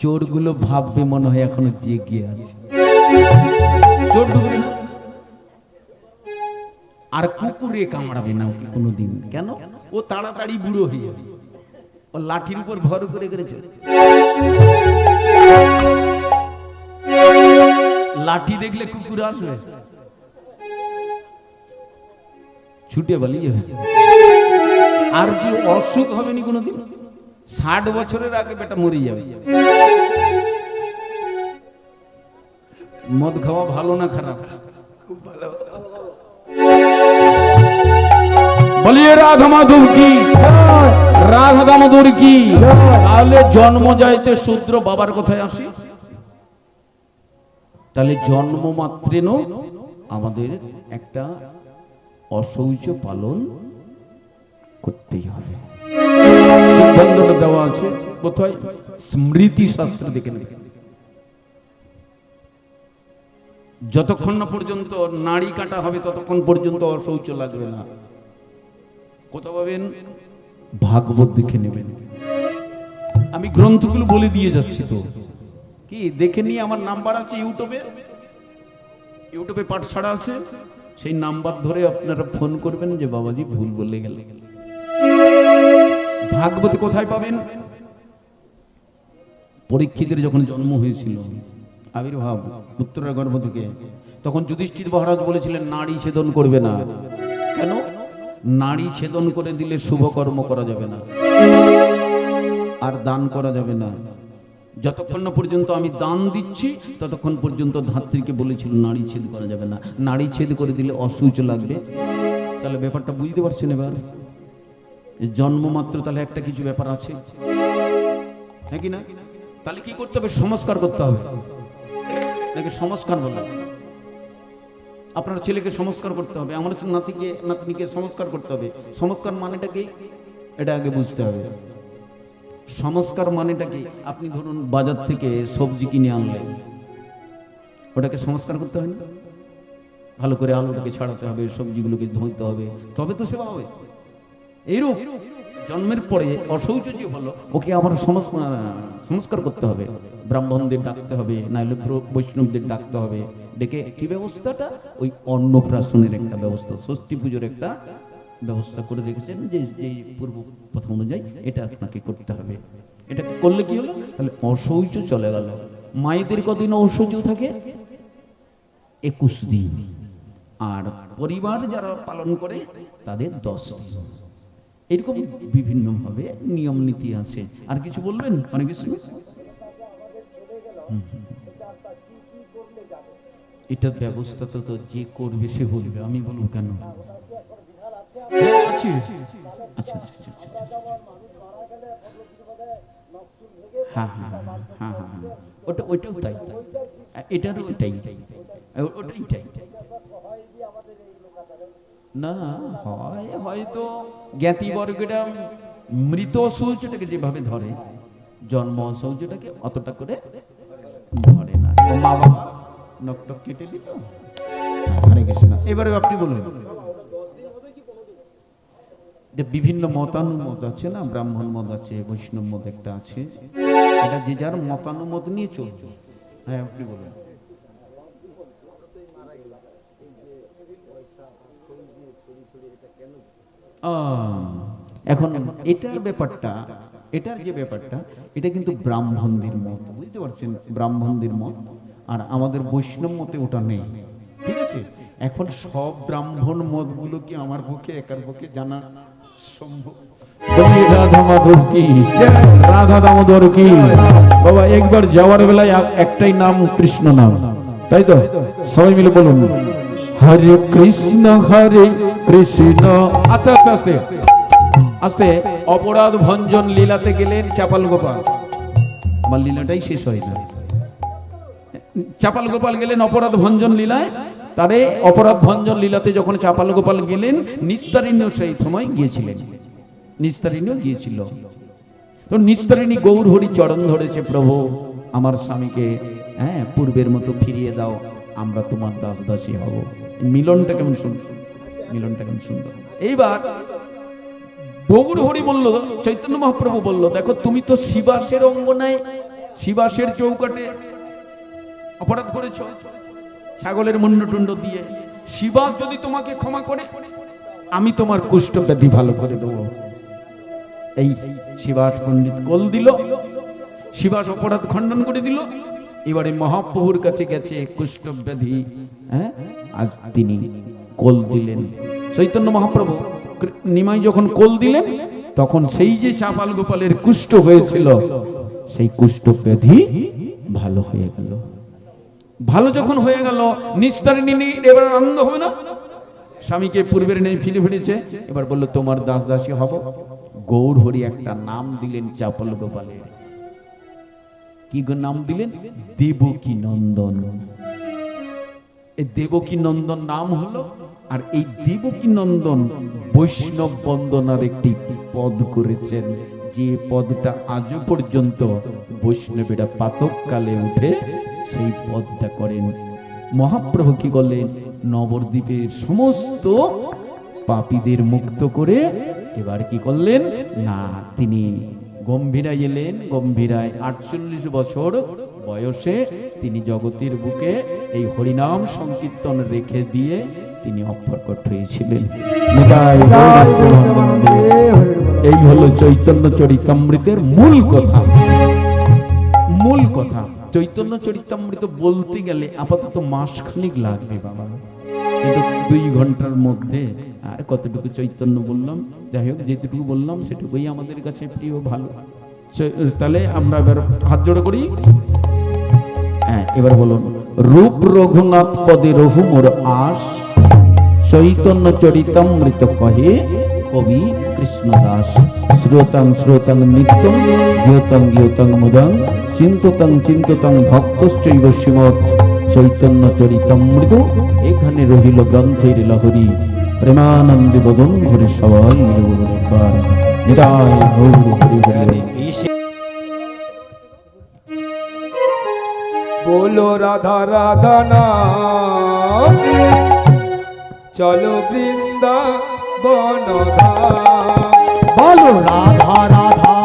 চোরগুলো ভাববে মনে হয় এখনো জেগে আছে। চোর ঢুকবে না। আর কুকুরে কামড়াবে না ওকে কোনোদিন। কেন? ও তাড়াতাড়ি বুড়ো হয়ে যাবে। ও লাঠির উপর ভর করে করেছে, লাঠি দেখলে কুকুর আসবে, ছুটে পালিয়ে যাবে। আর কি অসুখ হবে নি কোনোদিন? 60 বছরের আগে বেটা মরে যাবে। মদ খাওয়া ভালো না খারাপ? খুব ভালো। বলিয়ে রাধা মাধব কি, রাধা দামোদর কি। তাহলে জন্ম যাইতে শূদ্র বাবার কথায় আসি। তাহলে জন্ম মাত্রেন আমাদের একটা অশৌচ পালন করতেই হবে। সিদ্ধান্তটা দেওয়া আছে কোথায়? স্মৃতি শাস্ত্র দেখে নেবে। যতক্ষণ না পর্যন্ত নাড়ি কাটা হবে ততক্ষণ পর্যন্ত অশৌচ লাগবে না। কোথাও পাবেন? ভাগবত দেখে নেবেন। আমি গ্রন্থগুলো বলে দিয়ে যাচ্ছি, তো কি দেখে নিয়ে আমার নাম্বার আছে ইউটিউবে, ইউটিউবে পাঠশালা আছে, সেই নাম্বার ধরে আপনারা ফোন করবেন যে বাবাজি ভুল বলে গেলে। ভাগবতে কোথায় পাবেন? পরীক্ষিতের যখন জন্ম হয়েছিল, আবির্ভাব পুত্রের গর্ভ থেকে, তখন যুধিষ্ঠির মহারাজ বলেছিলেন নারী ছেদন করবে না। কেন? নারী ছেদন করে দিলে শুভ কর্ম করা যাবে না, আর দান করা যাবে না। যতক্ষণ না পর্যন্ত আমি দান দিচ্ছি ততক্ষণ পর্যন্ত ধাত্রীকে বলেছিল নারী ছেদ করা যাবে না। নারী ছেদ করে দিলে অসুচ লাগবে। তাহলে ব্যাপারটা বুঝতে পারছেন এবার? জন্ম মাত্র তাহলে একটা কিছু ব্যাপার আছে, হ্যাঁ কি না? তাহলে কি করতে হবে? সংস্কার করতে হবে। নাকি সংস্কার বলে আপনার ছেলেকে সংস্কার করতে হবে, আমার নাতিকে নাতনিকে সংস্কার করতে হবে। সংস্কার মানেটা কি এটা আগে বুঝতে হবে। সংস্কার মানেটা কি? আপনি ধরুন বাজার থেকে সবজি কিনে আনলেন, ওটাকে সংস্কার করতে হয় না? ভালো করে আলুটাকে ছাড়াতে হবে, সবজিগুলোকে ধুইতে হবে, তবে তো সেবা হবে। এইরূপ জন্মের পরে অশৌচ যে হলো, ওকে আবার সংস্কার করতে হবে, ব্রাহ্মণদের ডাকতে হবে, নাহলে বৈষ্ণবদের ডাকতে হবে, ডেকে কি ব্যবস্থাটা, ওই অন্নপ্রাশনের একটা ব্যবস্থা, ষষ্ঠী পুজোর একটা ব্যবস্থা করে রেখেছেন, যে যে পূর্ব প্রথা অনুযায়ী এটা আপনাকে করতে হবে। এটা করলে কি হলো, তাহলে অশৌচ চলে গেল। মায়েদের কদিন অশৌচ থাকে, 21 দিন, আর পরিবার যারা পালন করে তাদের 10 দিন। এরকম বিভিন্ন ভাবে নিয়ম নীতি আছে। আর কিছু বলবেন? অনেক কিছু। এটার ব্যবস্থা তো যে করবে সে বলবে, আমি বলবো কেন? আছে। আচ্ছা আচ্ছা আচ্ছা আচ্ছা। হ্যাঁ হ্যাঁ হ্যাঁ হ্যাঁ, ওইটাও তাই, এটারও ওইটাই, ওটাই তাই। না হয় হয়তো জ্ঞাতি বর্গটা মৃত শৌচটাকে যেভাবে ধরে, জন্ম শৌচটাকে অতটা করে ধরে না। মা বাবা নকটক কেটে দিল। হরে কৃষ্ণ। এবারে আপনি বলুন, যে বিভিন্ন মতানুমত আছে না, ব্রাহ্মণ মত আছে, বৈষ্ণব মত একটা আছে, এটা যে যার মতানুমত নিয়ে চলছে। হ্যাঁ আপনি বলুন। এখন এটার ব্যাপারটা, এটার যে ব্যাপারটা, এটা কিন্তু ব্রাহ্মণদের মত, বুঝতে পারছেন, ব্রাহ্মণদের মত। আর আমাদের বৈষ্ণব মতে ওটা নেই, ঠিক আছে? এখন সব ব্রাহ্মণ মতগুলো কি আমার পক্ষে একার পক্ষে জানা সম্ভব? রাধা মাধব কি, রাধা দামোদর কি বাবা, একবার যাওয়ার বেলায় একটাই নাম, কৃষ্ণ নাম, তাই তো? সবাই মিলে বলুন, হরে কৃষ্ণ আস্তে আস্তে আস্তে আস্তে। অপরাধ ভঞ্জন লীলাতে গেলেন চাপাল গোপাল, আমার লীলাটাই শেষ হয় না। চাপাল গোপাল গেলেন অপরাধ ভঞ্জন লীলায়, তারে অপরাধ ভঞ্জন লীলাতে যখন চাপাল গোপাল গেলেন, নিস্তারিণীও সেই সময় গিয়েছিলেন, নিস্তারিণীও গিয়েছিল। তো নিস্তারিণী গৌর হরি চরণ ধরেছে, প্রভু আমার স্বামীকে পূর্বের মতো ফিরিয়ে দাও, আমরা তোমার দাস দাসী হব। মিলনটা কেমন সুন্দর, মিলনটা কেমন সুন্দর। এইবার গৌর হরি বলল, চৈতন্য মহাপ্রভু বলল, দেখো তুমি তো শিবাসের অঙ্গনায়, শিবাসের চৌকাটে অপরাধ করেছ, ছাগলের মুন্ডটুন্ড দিয়ে। শিবাস যদি তোমাকে ক্ষমা করে, আমি তোমার কুষ্ঠ ব্যাধি ভালো করে দেবো। এই শিবাস পণ্ডিত কোল দিল, শিবাস অপরাধ খণ্ডন করে দিল। এবারে মহাপ্রভুর কাছে গেছে কুষ্ঠ ব্যাধি, আজ তিনি কোল দিলেন। চৈতন্য মহাপ্রভু নিমাই যখন কোল দিলেন, তখন সেই যে চাপাল গোপালের কুষ্ঠ হয়েছিল, সেই কুষ্ঠ ব্যাধি ভালো হয়ে গেল। ভালো যখন হয়ে গেল, নিস্তারিণী এবার আনন্দ হবে না? স্বামীকে পূর্বের নেই ফিরে ফিরেছে, এবার বললো তোমার দাস দাসী হব। গৌর হরি একটা নাম দিলেন চাপাল গোপালের। কি নাম দিলেন? দেবকী নন্দন। এই দেবকী নন্দন নাম হলো। আর এই দেবকী নন্দন বৈষ্ণব বন্দনার একটি পদ করেছেন, যে পদটা আজও পর্যন্ত বৈষ্ণবেরা পাতককালে উঠে সেই পদটা করেন। মহাপ্রভু কি করলেন? নবদ্বীপের সমস্ত পাপীদের মুক্ত করে এবার কি করলেন না, তিনি গম্ভীরায় এলেন। গম্ভীরায় 48 বছর বয়সে তিনি জগতের বুকে এই হরিনাম সংকীর্তন রেখে দিয়ে তিনি অপ্রকট হয়েছিলেন। এই হলো চৈতন্য চরিতামৃতের মূল কথা। মূল কথা, চৈতন্য চরিতামৃত বলতে গেলে আপাতত মাসখানিক লাগবে বাবা, কিন্তু 2 ঘন্টার মধ্যে আর কতটুকু চৈতন্য বললাম, যাই হোক যেটুকু বললাম সেটুকুই আমাদের কাছে প্রিয়, ভালো। তাহলে আমরা এবার হাত জোড়া করি। হ্যাঁ, এবার বলুন, রূপ রঘুনাথ পদে রঘু মোর আস, চৈতন্য চরিতামৃত কহে কবি কৃষ্ণদাস। শ্রোতাং শ্রোতাং নিত্যং, জ্ঞাতং জ্ঞাতং মুদং, চিন্ততং চিন্ততং ভক্তশ্চৈব শ্রীমৎ চৈতন্য চরিতামৃত। এখানে রহিল গ্রন্থের লহরী, প্রেমানন্দে বদন ধরে সবাই মিলে বলুন একবার নিতাই গৌর হরি হরি। बोलो राधा राधा नाम, चलो वृंदावन धाम। বলো রাধা রাধা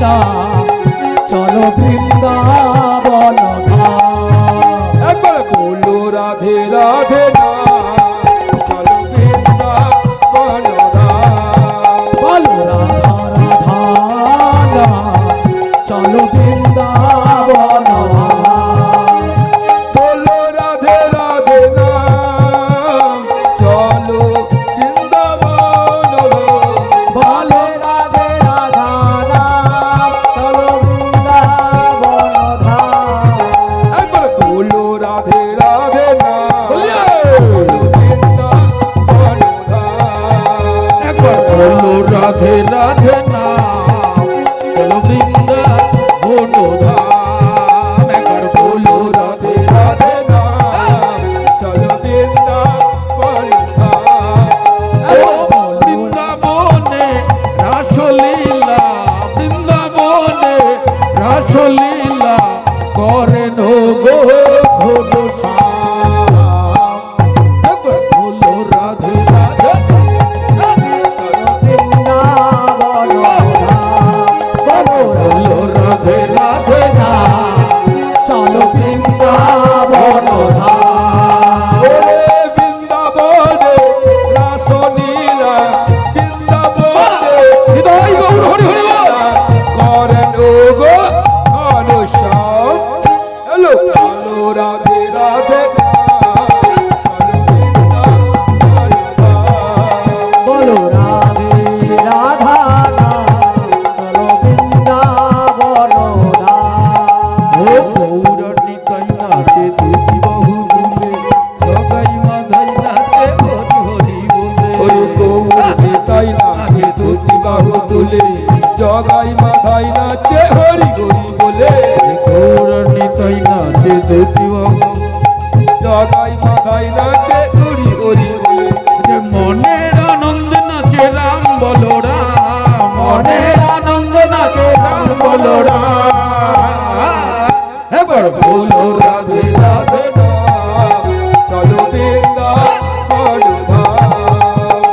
না চলো বৃন্দাবন ধাম। একবার বলো রাধে রাধে না চলো বৃন্দাবন ধাম। বলো রাধা রাধা না চলো বৃন্দাবন ধাম। বলো রাধে রাধে না চলো বৃন্দাবন ধাম। বলো রাধে রাধা নাম চলো বৃন্দাবন ধাম। একবার বলো রাধে রাধে না চলো বৃন্দাবন ধাম। একবার বলো রাধে রাধে না চলো বৃন্দাবন ধাম। একবার বলো রাধে রাধে না চলো বৃন্দাবন ধাম। বৃন্দাবনে রাসলীলা, বৃন্দাবনে রাসলীলা করেন গো ঘনশ্যাম। একবার বলো রাধে রাধে বৃন্দাবন ধাম। বলো বলো রাধে রাধে না চলো বৃন্দাবন ধাম। ওরে বৃন্দাবনে রাসলীলা বৃন্দাবনে হৃদয় গৌর হরি হরি বল। করেন গো ঘনশ্যাম। হ্যালো বলো রাধে রাধে না চলো বৃন্দাবন ধাম। বলো রাধে রাধা নাম চলো বৃন্দাবন ধাম। ও গৌরী তাই নাচে তুই বহু বলে জগাই মাধাই নাচে হরি হরি বলে। ওরে গৌরী তাই নাচে ধুতি বাহু তুলে জগাই মাথায় নাচে হরি হরি বলে। গৌরী তাই নাচে তুই বহু জগাই মাথায় নাচে হরি হরি বলে। যে মনের আনন্দ নাচে রাম বলো রাম, মনের আনন্দ নাচে রাম বলো রাম। একবার বলো রাধে রাধে না চলো বৃন্দাবন ধাম।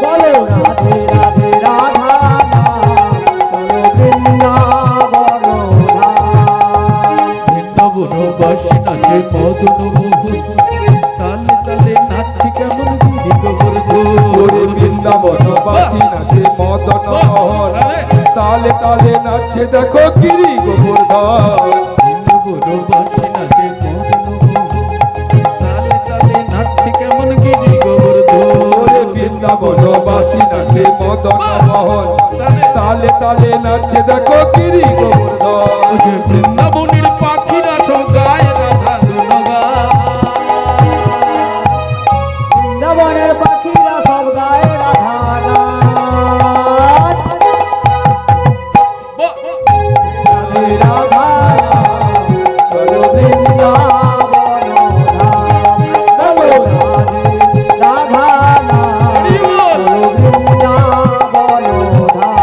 বলো রাধে রাধে রাধা নাম চলো বৃন্দাবন ধাম। বৃন্দাবন বাসী নাচে মদন মোহন, তালে তালে নাচছে কেমন গিরি গোবর্ধন। ওরে বৃন্দাবন বাসী নাচে মদন মোহন, তালে তালে নাচছে দেখো গিরি গোবর্ধন। বৃন্দাবন বাসী নাচে মদন মোহন, তালে তালে নাচছে কেমন গিরি গোবর্ধন। ওরে বৃন্দাবন বাসী নাচে মদন মোহন, তালে তালে নাচছে দেখো গিরি গোবর্ধন। যে বৃন্দাবনের পাখিরা সব গায়ে রাধা গুণগান। বৃন্দাবনের পাখিরা সব গায়ে রাধা নাম। রাধে রাধা নাম চলো বৃন্দাবন ধাম। বলো রাধে রাধা নাম চলো বৃন্দাবন ধাম।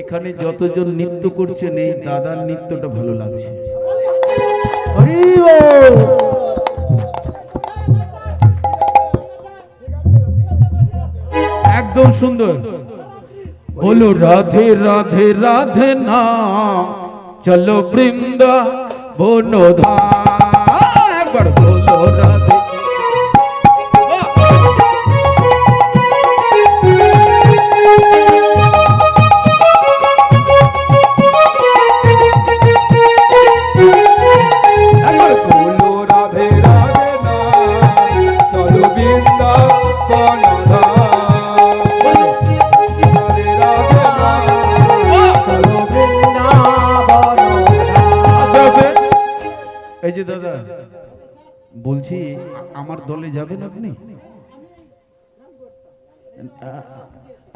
এখানে যতজন নৃত্য করছেন এই দাদার নৃত্যটা ভালো লাগছে। হরি বল। একদম সুন্দর। বলো রাধে রাধে রাধে না চলো বৃন্দাবন ধাম। একবার বলো রাধে। একবার বলো রাধে রাধে না চলো বৃন্দাবন ধাম। রাধে রাধে না চলো বৃন্দাবন ধাম। এই যে দাদা বলছি আমার দলে যাবেন আপনি?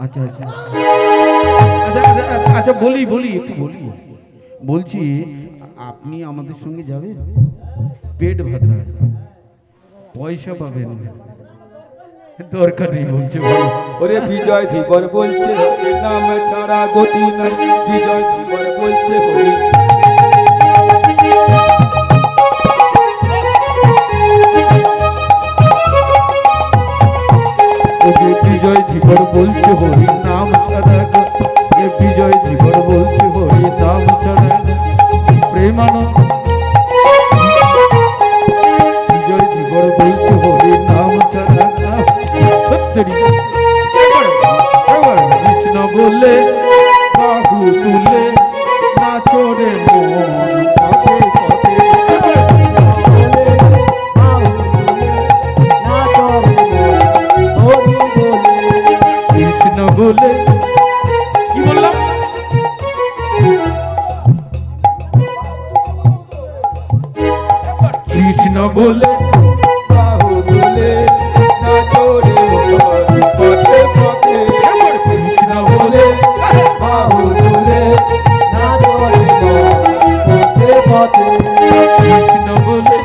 আচ্ছা আচ্ছা আচ্ছা আচ্ছা আচ্ছা বলি বলি একটু বলি। বলছি আপনি আমাদের সঙ্গে যাবেন? পেট ভাতা, পয়সা পাবেন, দরকার নেই বলছে বলো। ওরে বিজয় ধীবর বলছে নাম ছাড়া গতি নাই। বিজয় ধীবর বলছে হরি বিজয় ধীবর বলছে কৃষ্ণ বলে বাহু তুলে নাচো রে মোহন পথে পথে কৃষ্ণ বলে বাহু তুলে নাচো রে মোহন পথে পথে কৃষ্ণ বলে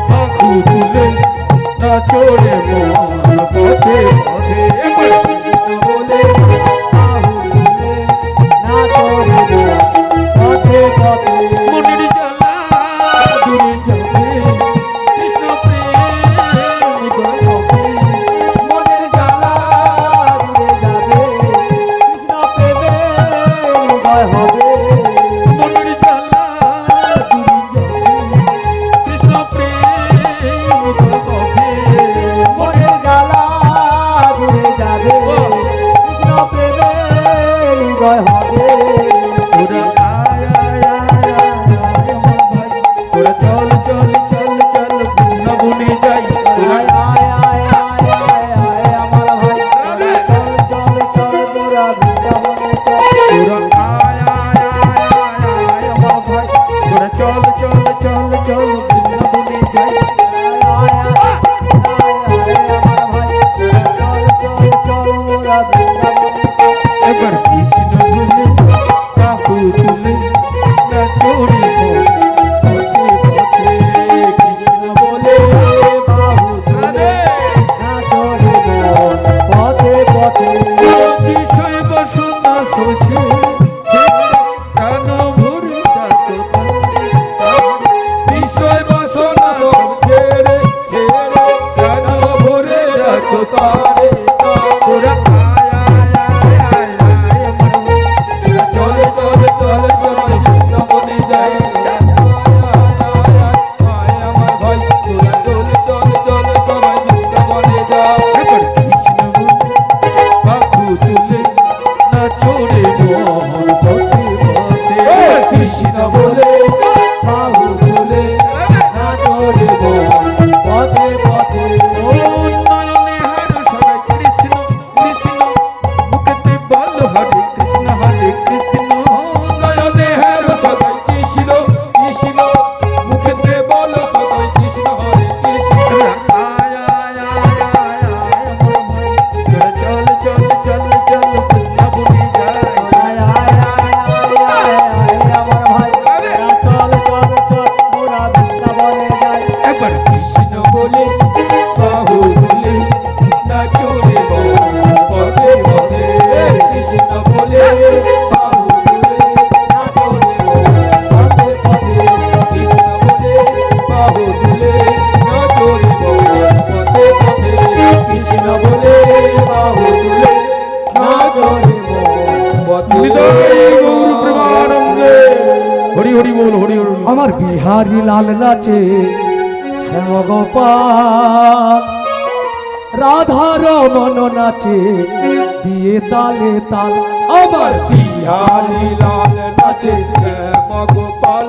বাহু তুলে নাচো রে মন পথে পথে কৃষ্ণ বলে বাহু তুলে নাচো রে মোহন পথে পথে মনের জ্বালা দূরে যাবে কৃষ্ণ প্রেম গল্পে মনের জ্বালা দূরে যাবে কৃষ্ণ প্রেমে হৃদয় হবে মনের জ্বালা দূরে যাবে কৃষ্ণ প্রেম গল্পে মনের জ্বালা দূরে যাবে কৃষ্ণ প্রেমে হৃদয় হবে তোরা আয় আয় আয় আয় আমার ভাই তোরা চল চল চল চল বৃন্দাবনে যাই তোরা আয় আয় আয় আয় আয় আয় আমার ভাই চল চল চল মোরা বৃন্দাবনে চল তোরা আয় আয় আয় আয় আয় আমার ভাই তোরা চল চল চল চল বৃন্দাবনে যাই আয় আয় আয় আয় আমার ভাই চল চল চল মোরা বৃন্দাবনে চল একবার কৃষ্ণ বলে বাহু তুলে না চড়ি পথে পথে কৃষ্ণ বলে বাহু তুলে নাচো রে মন পথে পথে বিষয় বাসনা শোষে কেন ভরে যাত বিষয় বাসনা সব ছেড়ে ছেড়ে কেন ভরে রাখো তারে তোরা আয় আয় আয় আয় আয় আমার চলে চলে চলে চলে বৃন্দাবনে যাই আমার ভাই তোরা চলে চলে চলে সবাই বৃন্দাবনে যাও একবার কৃষ্ণ বলে বাহু তুলে না চড়ে মোহন পথে পথে কৃষ্ণ বলে বাহু তুলে নাচো রে মন পথে পথে ও নয়নে হার সবাই কৃষ্ণ কৃষ্ণ মুখেতে বল হরে কৃষ্ণ নয়নে হের সদাই কৃষ্ণ কৃষ্ণ মুখেতে বলো সদাই কৃষ্ণ হরে কৃষ্ণ আয় আয় আয় আয় আয় আমার ভাই তোরা চল চল চল চল বৃন্দাবনে যাই আয় আয় আয় আয় আয় আমার ভাই চল চল চল মোরা বৃন্দাবনে যাই একবার কৃষ্ণ বলে বাহু তুলে নাচো রে মন পথে পথে কৃষ্ণ বলে বাহু তুলে নাচো রে মন পথে পথে কৃষ্ণ বলে বাহু তুলে নাচো রে মন পথে পথে কৃষ্ণ বলে বাহু তুলে নাচো রে মন পথে হৃদয় গৌর প্রেমানন্দে হরি হরি বল হরি হরি বল। আমার বিহারি লাল নাচে শ্যাম গোপাল রাধা রমন নাচে দিয়ে তালে তাল আমার বিহারি লাল নাচে শ্যাম গোপাল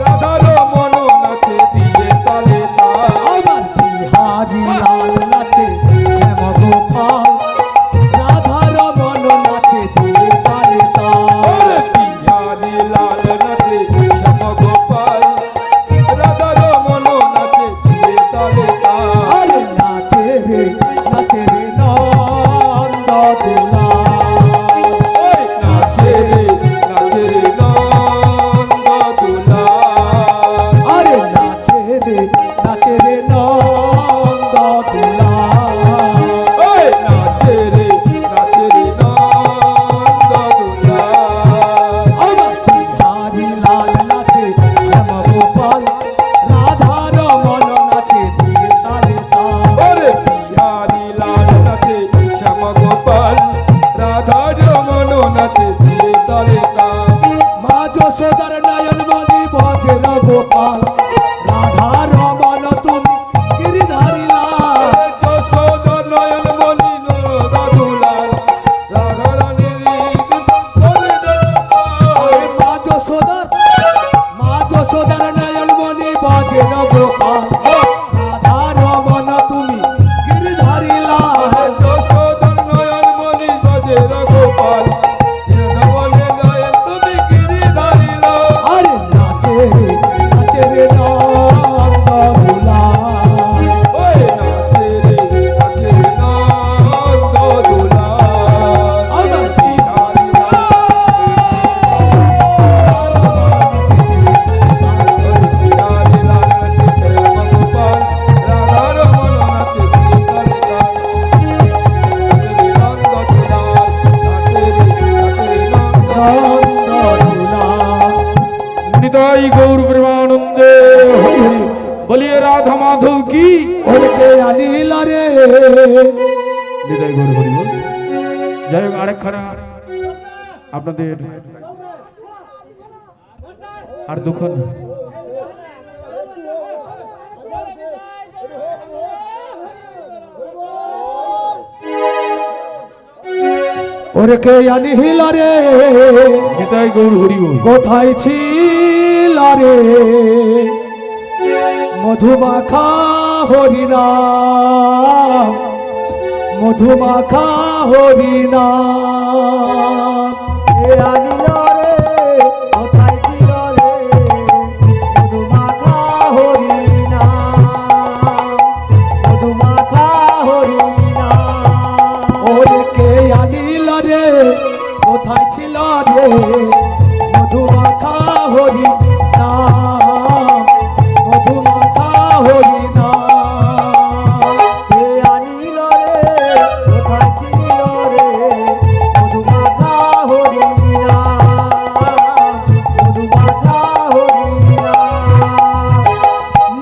রাধা রমন নাচে দিয়ে তালে তাল আমার বিহারি লাল নাচে শ্যাম গোপাল রাধা রমন নাচে দিয়ে তালে তাল বিহারি লাল নাচে শ্যাম গোপাল রাধা রমন নাচে দিয়ে তালে তাল আরে নাচে রে নন্দ দুলা নাচে রে নন্দ দুলা আরে নাচে রে নন্দ দুলা নাচে রে নন্দ দুলা আমার বিহারি লাল নাচে শ্যাম গোপাল রাধা রমন নাচে দিয়ে তালে তাল ওরে বিহারি লাল নাচে শ্যাম গোপাল রাধা রমন নাচে দিয়ে তালে তাল মা যশোদার নয়ন মণি বজে গোপাল রাধা রমন তুমি গিরিধারী লাল যশোদা নয়ন মণি নরদা দুলাল রাধা রানীর আরে মা যশোদার নয়ন মণি বজে গোপাল রাধা রমন তুমি গিরিধারী লাল যশোদা নয়ন মণি বজে গোপাল বৃন্দাবনে নয়ন তুমি গিরিধারী লাল আরে নাচে রে নন্দ বলিয়ে রাধা মাধব কি। ওরকে আনিল রে বিদায় গৌর হরি বল। যাই হোক আরেকখানা আপনাদের আর দুখন ওরকে আনিল রে বিদায় গৌর হরি বল। কোথায় ছিল রে মধুমাখা হরিনাম মধুমাখা হরিনাম এ আনিল রে কোথায় ছিল রে মধুমাখা হরিনাম মধুমাখা হরিনাম ওরকে আনিল রে কোথায় ছিল রে মধুমাখা হরিনাম মধুমাখা হরিনাম এ আনিল রে কোথায় ছিল রে মধুমাখা হরিনাম মধুমাখা হরিনাম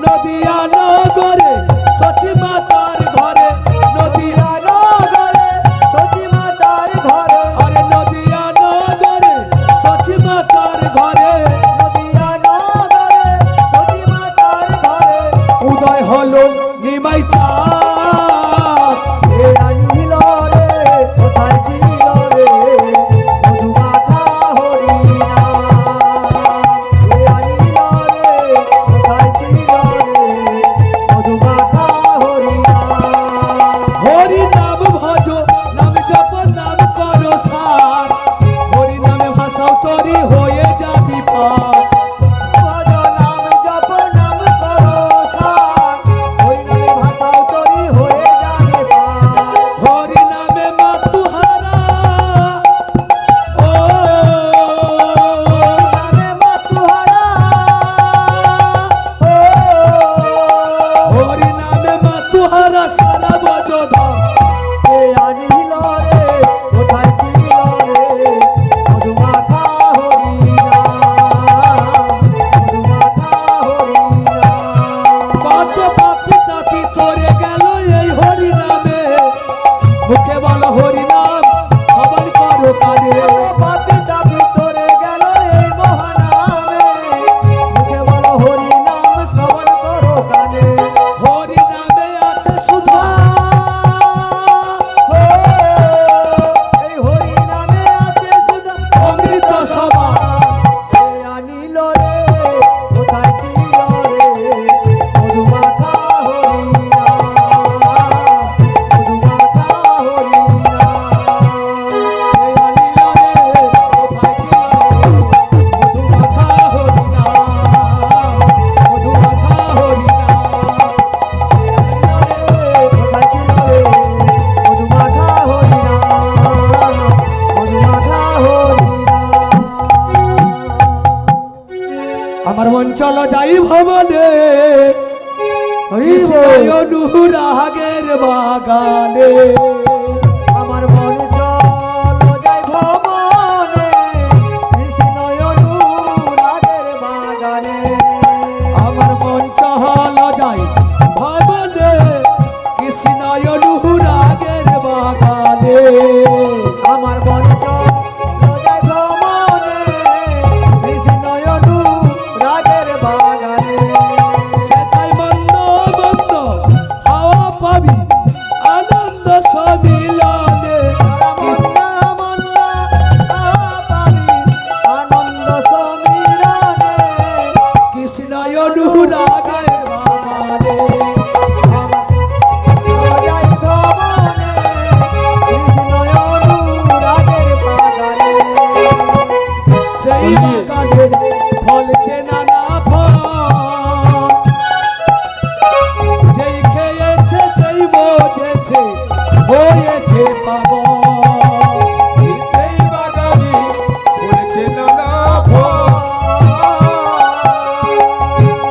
নদিয়া নগরে সচি মাতার ঘরে নদিয়া নগরে সচি মাতার ঘরে আরে নদিয়া নগরে সচি মাতার ঘরে নদিয়া নগরে সচি মাতার ঘরে উদয় হলো নিমাই চাঁদ এ আনিল রে কোথায় ছিল রে মধুমাখা হরিনাম এ আনিল রে কোথায় ছিল রে মধুমাখা হরিনাম হরি নাম ভজ নাম জপ নাম করো সার হরি নামে ভাষাও তরি হয়ে যাবি পার ভজ নাম জপ নাম করো সার ওই নামে ভাষাও তরি হয়ে যাবে পার হরি নামে মাতুহারা ও নামে মাতুহারা ও হরি নামে মাতুহারা সারা বজধাম এ আনিল রে কোথায় ছিল রে মধুমাখা হরিনাম মধুমাখা হরিনাম কত পাপি তাপি তোরে গেল এই হরি নামে মুখে বলো হরি নাম সবার করো কানে পাপি তাপি তোরে গেল এই মহানামে মুখে বলো হরিনাম শ্রবণ করো কানে হরি নামে আছে সুধা এই হরিনামে আছে সুধা অমৃত সভা এ আনিল রে কোথায় ছিল রে মধুমাখা হরিনাম মধুমাখা হরিনাম এই আনিলা রে কোথায় ছিল মধুমাখা হরিনাম মধুমাখা হরিনাম কোথায় ছিল রে মধুমাখা হরিনাম মধুমাখা হরিনাম আমার মন চলো যাই ভবনে কৃষ্ণায় অনুরাগের বাগানে আমার মন চল যায় ভবনে কৃষ্ণয় অনুরাগের বাগানে আমার মন চহল যাই ভবনে কৃষ্ণায় অনুরাগের বাগানে আমার মন চল যায় ভবনে কৃষ্ণয় অনুরাগের বাগানে সেটাই মন্দ মন্দ হাওয়া পাবি আনন্দ সমিলনে মন্দা মন্দা পাবি আনন্দ সমীরণে কৃষ্ণায় অনুরাগের বাগানে জয় ভবনে কৃষ্ণয় অনুরাগের বাগানে সেই বাগানে ফলছে নানা ফল যেই খেয়েছে সেই বোঝেছে হয়েছে পাবন সেই বাগানে ফলেছে নানা ফল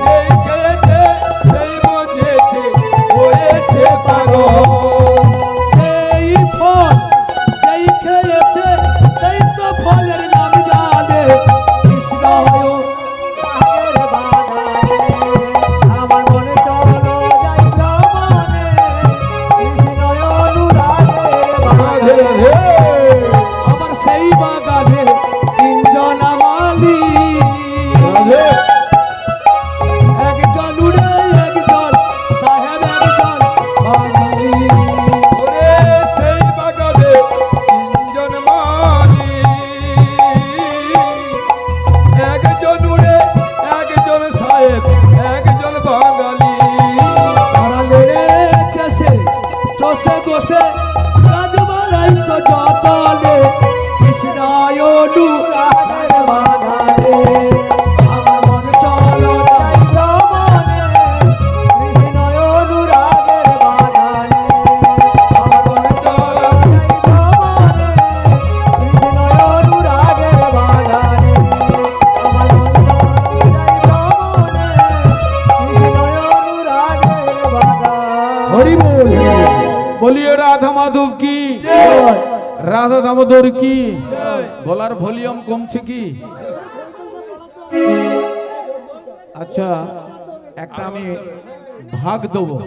যেই খেয়েছে বসে রাজমালাই তো যতলে কৃষ্ণায় অনুরাগের বাগানে আমার মন চলো যাই ভ্রমণে কৃষ্ণায় অনুরাগের বাগানে আমার মন চলো যাই ভ্রমণে কৃষ্ণায় অনুরাগের বাগানে আমার মন চলো যাই ভ্রমণে কৃষ্ণায় অনুরাগের বাগানে। হরি বল। বলিয়ে রাধা মাধব কি, রাধা দামোদর কি। গলার ভলিউম কমছে কি? আচ্ছা, একটা আমি ভাগ দেবো।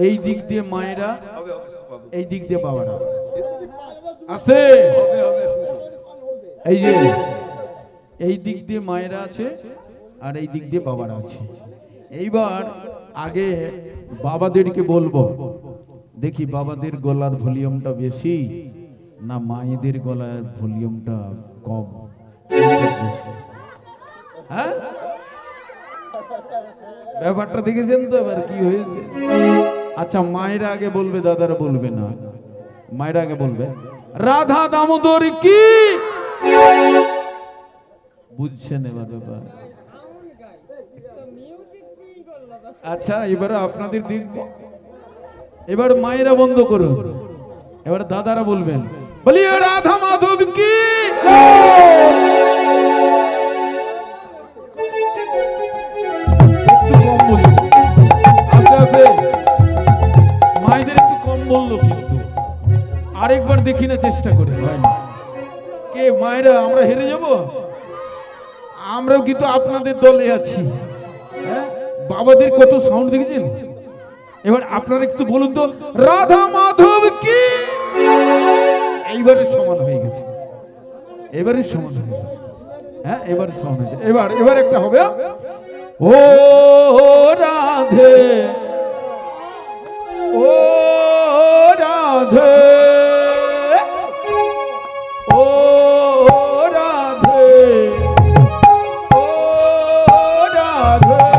এই দিক দিয়ে মায়েরা, এই দিক দিয়ে বাবারা। আছে এই যে এই দিক দিয়ে মায়েরা আছে আর এই দিক দিয়ে বাবারা আছে। এইবার আগে বাবাদেরকে বলবো, দেখি বাবাদের গলার ভলিউমটা বেশি না মায়েদের গলার ভলিউমটা কম। হ্যাঁ, ব্যাপারটা দেখেছেন তো এবার কি হয়েছে? আচ্ছা, মায়েরা আগে বলবে, দাদারা বলবে না। মায়েরা আগে বলবে রাধা দামোদর কি। বুঝছেন এবার ব্যাপার? আচ্ছা, এবার আপনাদের দেখব। এবার মায়েরা বন্ধ করুন, এবার দাদারা বলবেন, বলিয়ে রাধা মাধব কি। একটু কম বলুন, আস্তে আস্তে। মায়েদের একটু কম বললো, কিন্তু আরেকবার দেখি না, চেষ্টা করি। হয় না কে মায়েরা? আমরা হেরে যাব? আমরাও কিন্তু আপনাদের দলে আছি। হ্যাঁ, বাবাদের কত সাউন্ড দেখেছেন? এবার আপনারা একটু বলুন তো, রাধা মাধব কি। এইবারে সমান হয়ে গেছে, এবারে সমান হয়ে গেছে। হ্যাঁ, এবারে সমান হয়েছে। এবার একটা হবে, ও রাধে, ও রাধে, ও রাধে, ও রাধে,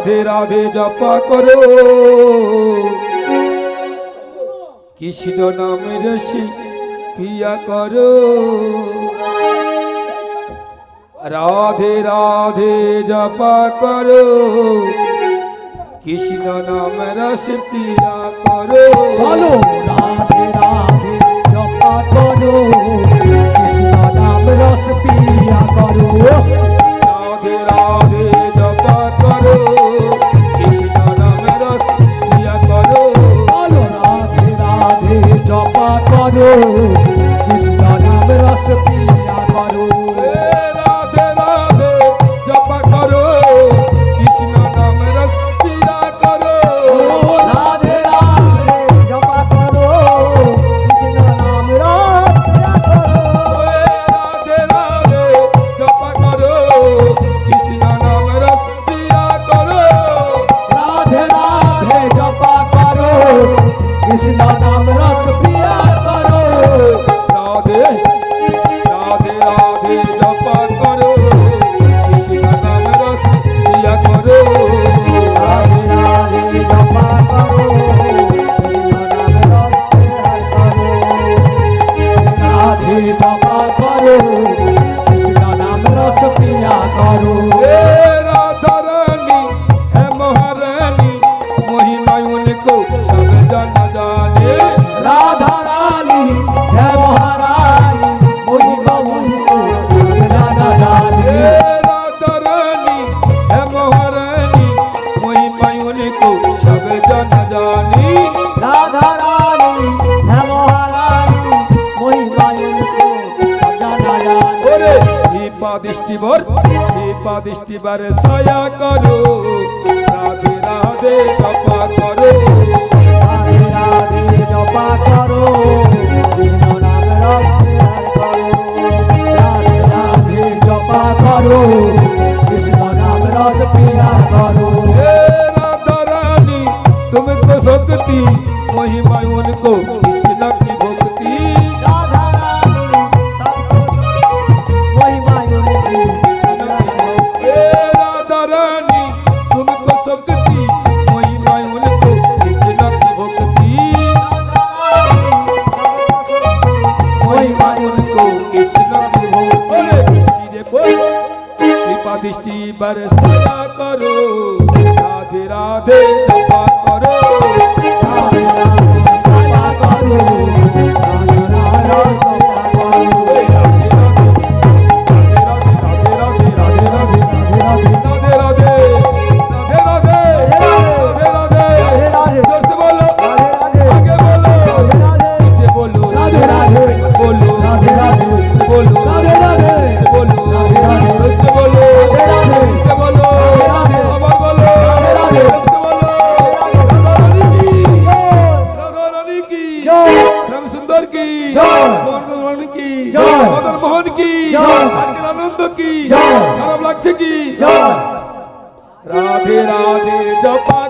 রাধে রাধে জপা করো কৃষ্ণ নামের রসি পিয়া করো রাধে রাধে জপা করো কৃষ্ণ নামের রস পিয়া করো বলো রাধে রাধে জপা করো কৃষ্ণ নাম রস পিয়া করো রাধে রাধে জপা করো কৃষ্ণ নামের রস পিয়া করো বলো রাধে রাধে জপা করো কৃষ্ণ নাম রস পিয়া করো রাধে রাধে জপা করো কৃষ্ণ নামের রস পিয়া করো রাধে রাধে জপা করো কৃষ্ণ নাম রস পিয়া করো রাধে রাধে জপা করো কৃষ্ণ নামের রস পিয়া করো রাধে রাধে জপা করো কৃষ্ণ নাম রস পিয়া করো রাধে রাধে রাধে জপা করো কৃষ্ণ নামের রস পিয়া করো রাধে রাধে জপা করো কৃষ্ণ নাম রস পিয়া করো हे राधा रानी है महारानी महिमा उनको सब जन जाने राधा रानी है महारानी महिमा उनको जाना जाने हे राधा रानी है महारानी महिमा उनको सब जन जाने राधा रानी है महारानी महिमा उनको जाना जाने ओरे दीपा दृष्टि बर साया करो राधे राधे जपा करो राधे राधे जपा करो कृष्ण नाम रस पिया करो राधे राधे जपा करो कृष्ण नाम रस पिया करो हे राधा रानी तुमको शक्ति महिमा उनको कृष्ण की भक्ति राधा रानी महिमा उनकी हे राधा रानी तुमको शक्ति महिमा उनको कृष्ण की भक्ति महिमा उनको कृष्ण की भक्ति धीरे बोल कृपा दृष्टि बरसाया करो राधे राधे जपा करो राधे राधे सेवा करो राधे राधे सेवा करो सुंदर की मोहन की मदन मोहन की आनंद की खराब लक्ष्य की राधे राधे जपा